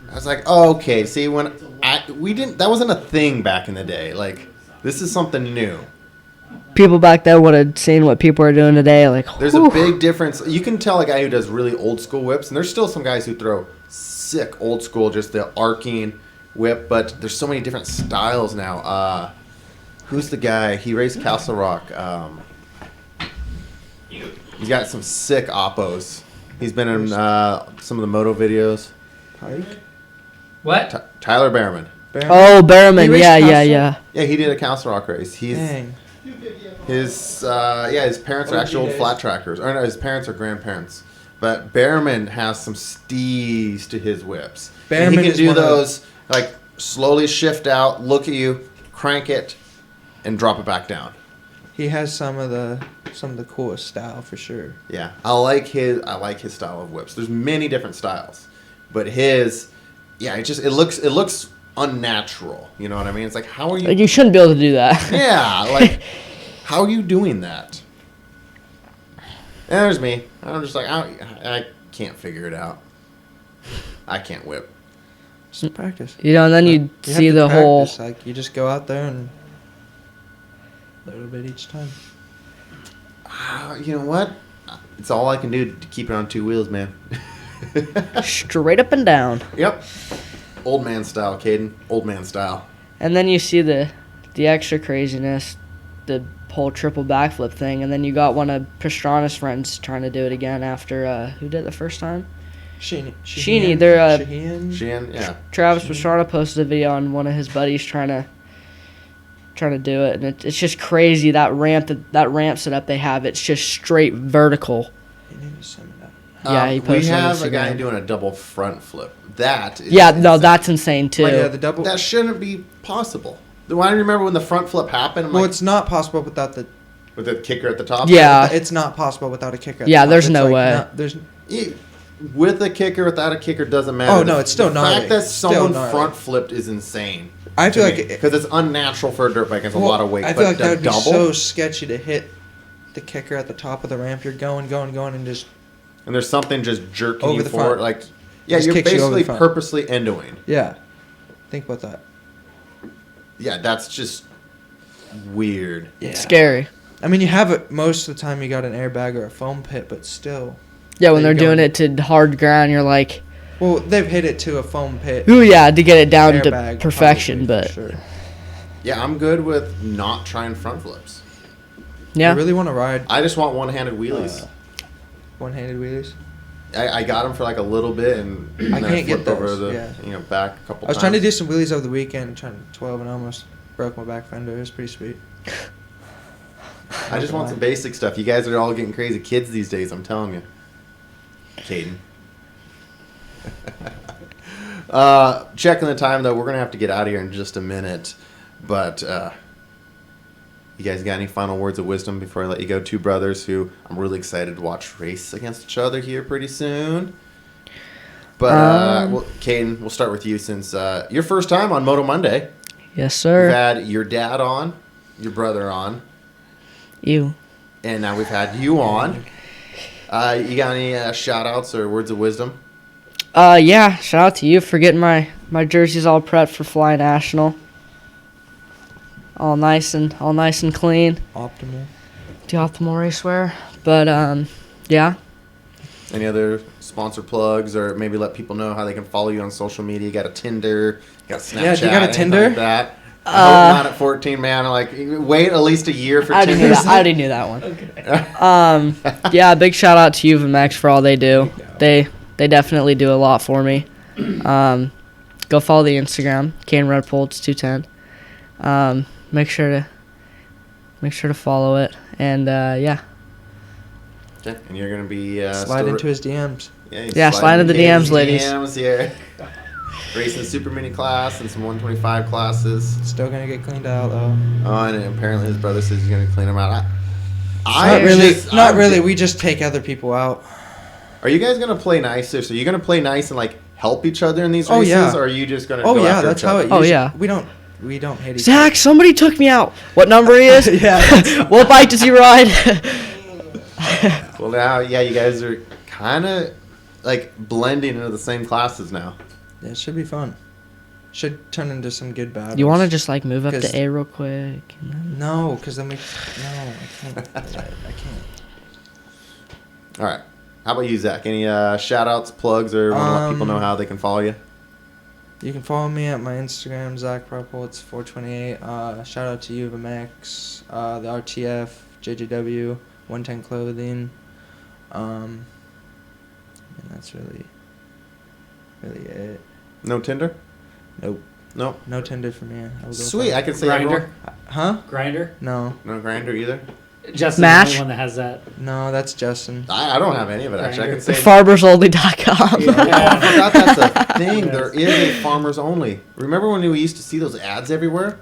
I was like, oh, okay, see, that wasn't a thing back in the day. Like, this is something new. People back then would have seen what people are doing today. Like, There's whew. a big difference. You can tell a guy who does really old school whips, and there's still some guys who throw sick old school, just the arcing whip, but there's so many different styles now. Who's the guy? He raced Castle Rock. He's got some sick oppos. He's been in some of the Moto videos. Pike? What? Tyler Behrman. Oh, He Berriman. raced Yeah, yeah, Castle? yeah. Yeah, he did a Castle Rock race. Dang. His parents are actually old days. flat trackers. Or no, his parents are grandparents. But Behrman has some steez to his whips. And he Behrman can is do one of- those, like, slowly shift out, look at you, crank it, and drop it back down. He has some of the coolest style for sure. Yeah, I like his style of whips. There's many different styles, but his, yeah, it looks unnatural. You know what I mean? It's like, how are you? Like, you shouldn't be able to do that. Yeah, like, how are you doing that? And there's me. I'm just like, I can't figure it out. I can't whip. Just practice. You know, and then you have see to the whole. practice, like you just go out there and a little bit each time. You know what? It's all I can do to keep it on two wheels, man. Straight up and down. Yep. Old man style, Caiden. Old man style. And then you see the extra craziness, the whole triple backflip thing, and then you got one of Pastrana's friends trying to do it again after who did it the first time? Sheeny. They're Shaheen. Sheehan, yeah. Travis Pastrana posted a video on one of his buddies trying to do it, and it's just crazy that ramp setup they have. It's just straight vertical. You need to send me that. Yeah, he We posted on have a guy Instagram. doing a double front flip. That is Yeah, no, insane. that's insane too. Like, yeah, the double. That shouldn't be possible. Do I remember when the front flip happened? I'm Well, like, it's not possible without the. with the kicker at the top? Yeah. It's not possible without a kicker. At Yeah, the top. there's It's no like way. there's. With a kicker, without a kicker, doesn't matter. Oh, no, it's still the gnarly. fact that Still someone gnarly. front flipped is insane. I feel like because it's unnatural for a dirt bike. It's a lot of weight. I but feel like the that would be double, so sketchy to hit the kicker at the top of the ramp. You're going, and just and there's something just jerking Over you the forward. front. Like, yeah, Just you're kicks you over the basically front. purposely endoing. yeah. Think about that. Yeah, that's just weird. Yeah. Scary. I mean, you have it most of the time. You got an airbag or a foam pit, but still. Yeah, when There they're you doing go. it to hard ground, you're like, Well, they've hit it to a foam pit. ooh, yeah, to get it down airbag, to perfection. probably, But for sure. Yeah, I'm good with not trying front flips. yeah, You really want to ride I just want one-handed wheelies. one-handed wheelies? I got them for like a little bit, and I then can't get flipped over those, the yeah. back a couple I was times. trying to do some wheelies over the weekend, trying 12, and I almost broke my back fender. It was pretty sweet. I just want some basic stuff. You guys are all getting crazy kids these days, I'm telling you. Caiden. Checking the time, though. We're going to have to get out of here in just a minute. But you guys got any final words of wisdom before I let you go? Two brothers who I'm really excited to watch race against each other here pretty soon. But, well, Caiden, we'll start with you since your first time on Moto Monday. yes, We've sir. had your dad on, your brother on, You. and now we've had you on. You got any shout-outs or words of wisdom? Yeah. Shout out to you for getting my jerseys all prepped for Fly National. All nice and clean. Optimal. The optimal racewear. But yeah. Any other sponsor plugs, or maybe let people know how they can follow you on social media? You got a Tinder, you got Snapchat, Yeah, do you got a anything Tinder? like that? I hope not at 14, man. Like, wait at least a year for I already knew Tinder. that. I already knew that one. Yeah, big shout out to UVMX for all they do. They definitely do a lot for me. Go follow the Instagram, Caiden Rebholz 210. Make sure to follow it, and yeah. Okay, and you're gonna be Slide into his DMs. Yeah, slide into the DMs, ladies. DMs, yeah. Racing super mini class and some 125 classes. Still gonna get cleaned out though. Oh, and apparently his brother says he's gonna clean them out. Not really. We just take other people out. Are you guys gonna play nicer? So you're gonna play nice and like help each other in these Oh, races, yeah. or are you just gonna? Oh go yeah, after that's each how other? it. Oh, Usually, yeah. We don't hate each Zach, somebody took me out. What number he is? Yeah. What bike does he ride? Well, now, yeah, you guys are kind of like blending into the same classes now. Yeah, it should be fun. Should turn into some good battles. You want to just like move up 'Cause- to A real quick? No, because then we. No, I can't. I can't. All right. How about you, Zach? Any shout outs, plugs, or want to let people know how they can follow you? You can follow me at my Instagram, Zach Rebholz 428. Shout out to UVMX, the RTF, JJW, 110 Clothing. And that's really it. No Tinder? Nope. No. No Tinder for me. I will go Sweet. for I it. can say Grinder. everyone. Huh? Grinder. No. No Grinder either. Justin's Smash? the only one that has that. No, that's Justin. I don't have any of it actually. I can say. Farmersonly.com. Oh, I forgot that's a thing. There is a farmers only. Remember when we used to see those ads everywhere?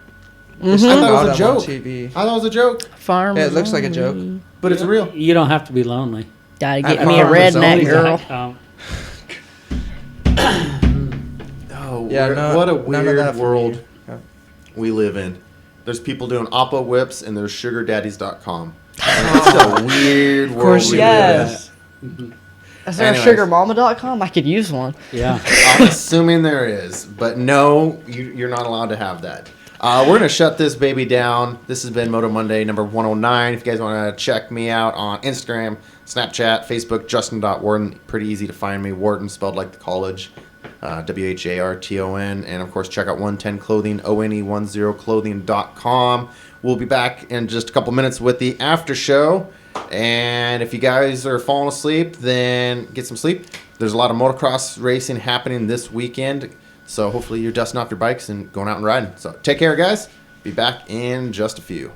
I thought it was a Got him on joke. TV. I thought it was a joke, Farmers. Yeah, it looks like a joke. but it's real. You don't have to be lonely. Gotta At get me a Farmers redneck Only. girl. Oh, Yeah, no, what a none of that weird for world me. Yeah. we live in. There's people doing oppa whips and there's sugardaddies.com. It's a weird world course we it live is. in. Is there a Anyways. sugarmama.com? I could use one. Yeah. I'm assuming there is, but no, you're not allowed to have that. We're going to shut this baby down. This has been Moto Monday number 109. If you guys want to check me out on Instagram, Snapchat, Facebook, Justin.Warden. Pretty easy to find me. Wharton spelled like the college. WHARTON. And, of course, check out 110 Clothing, ONE10clothing.com. We'll be back in just a couple minutes with the after show. And if you guys are falling asleep, then get some sleep. There's a lot of motocross racing happening this weekend. So hopefully you're dusting off your bikes and going out and riding. So take care, guys. Be back in just a few.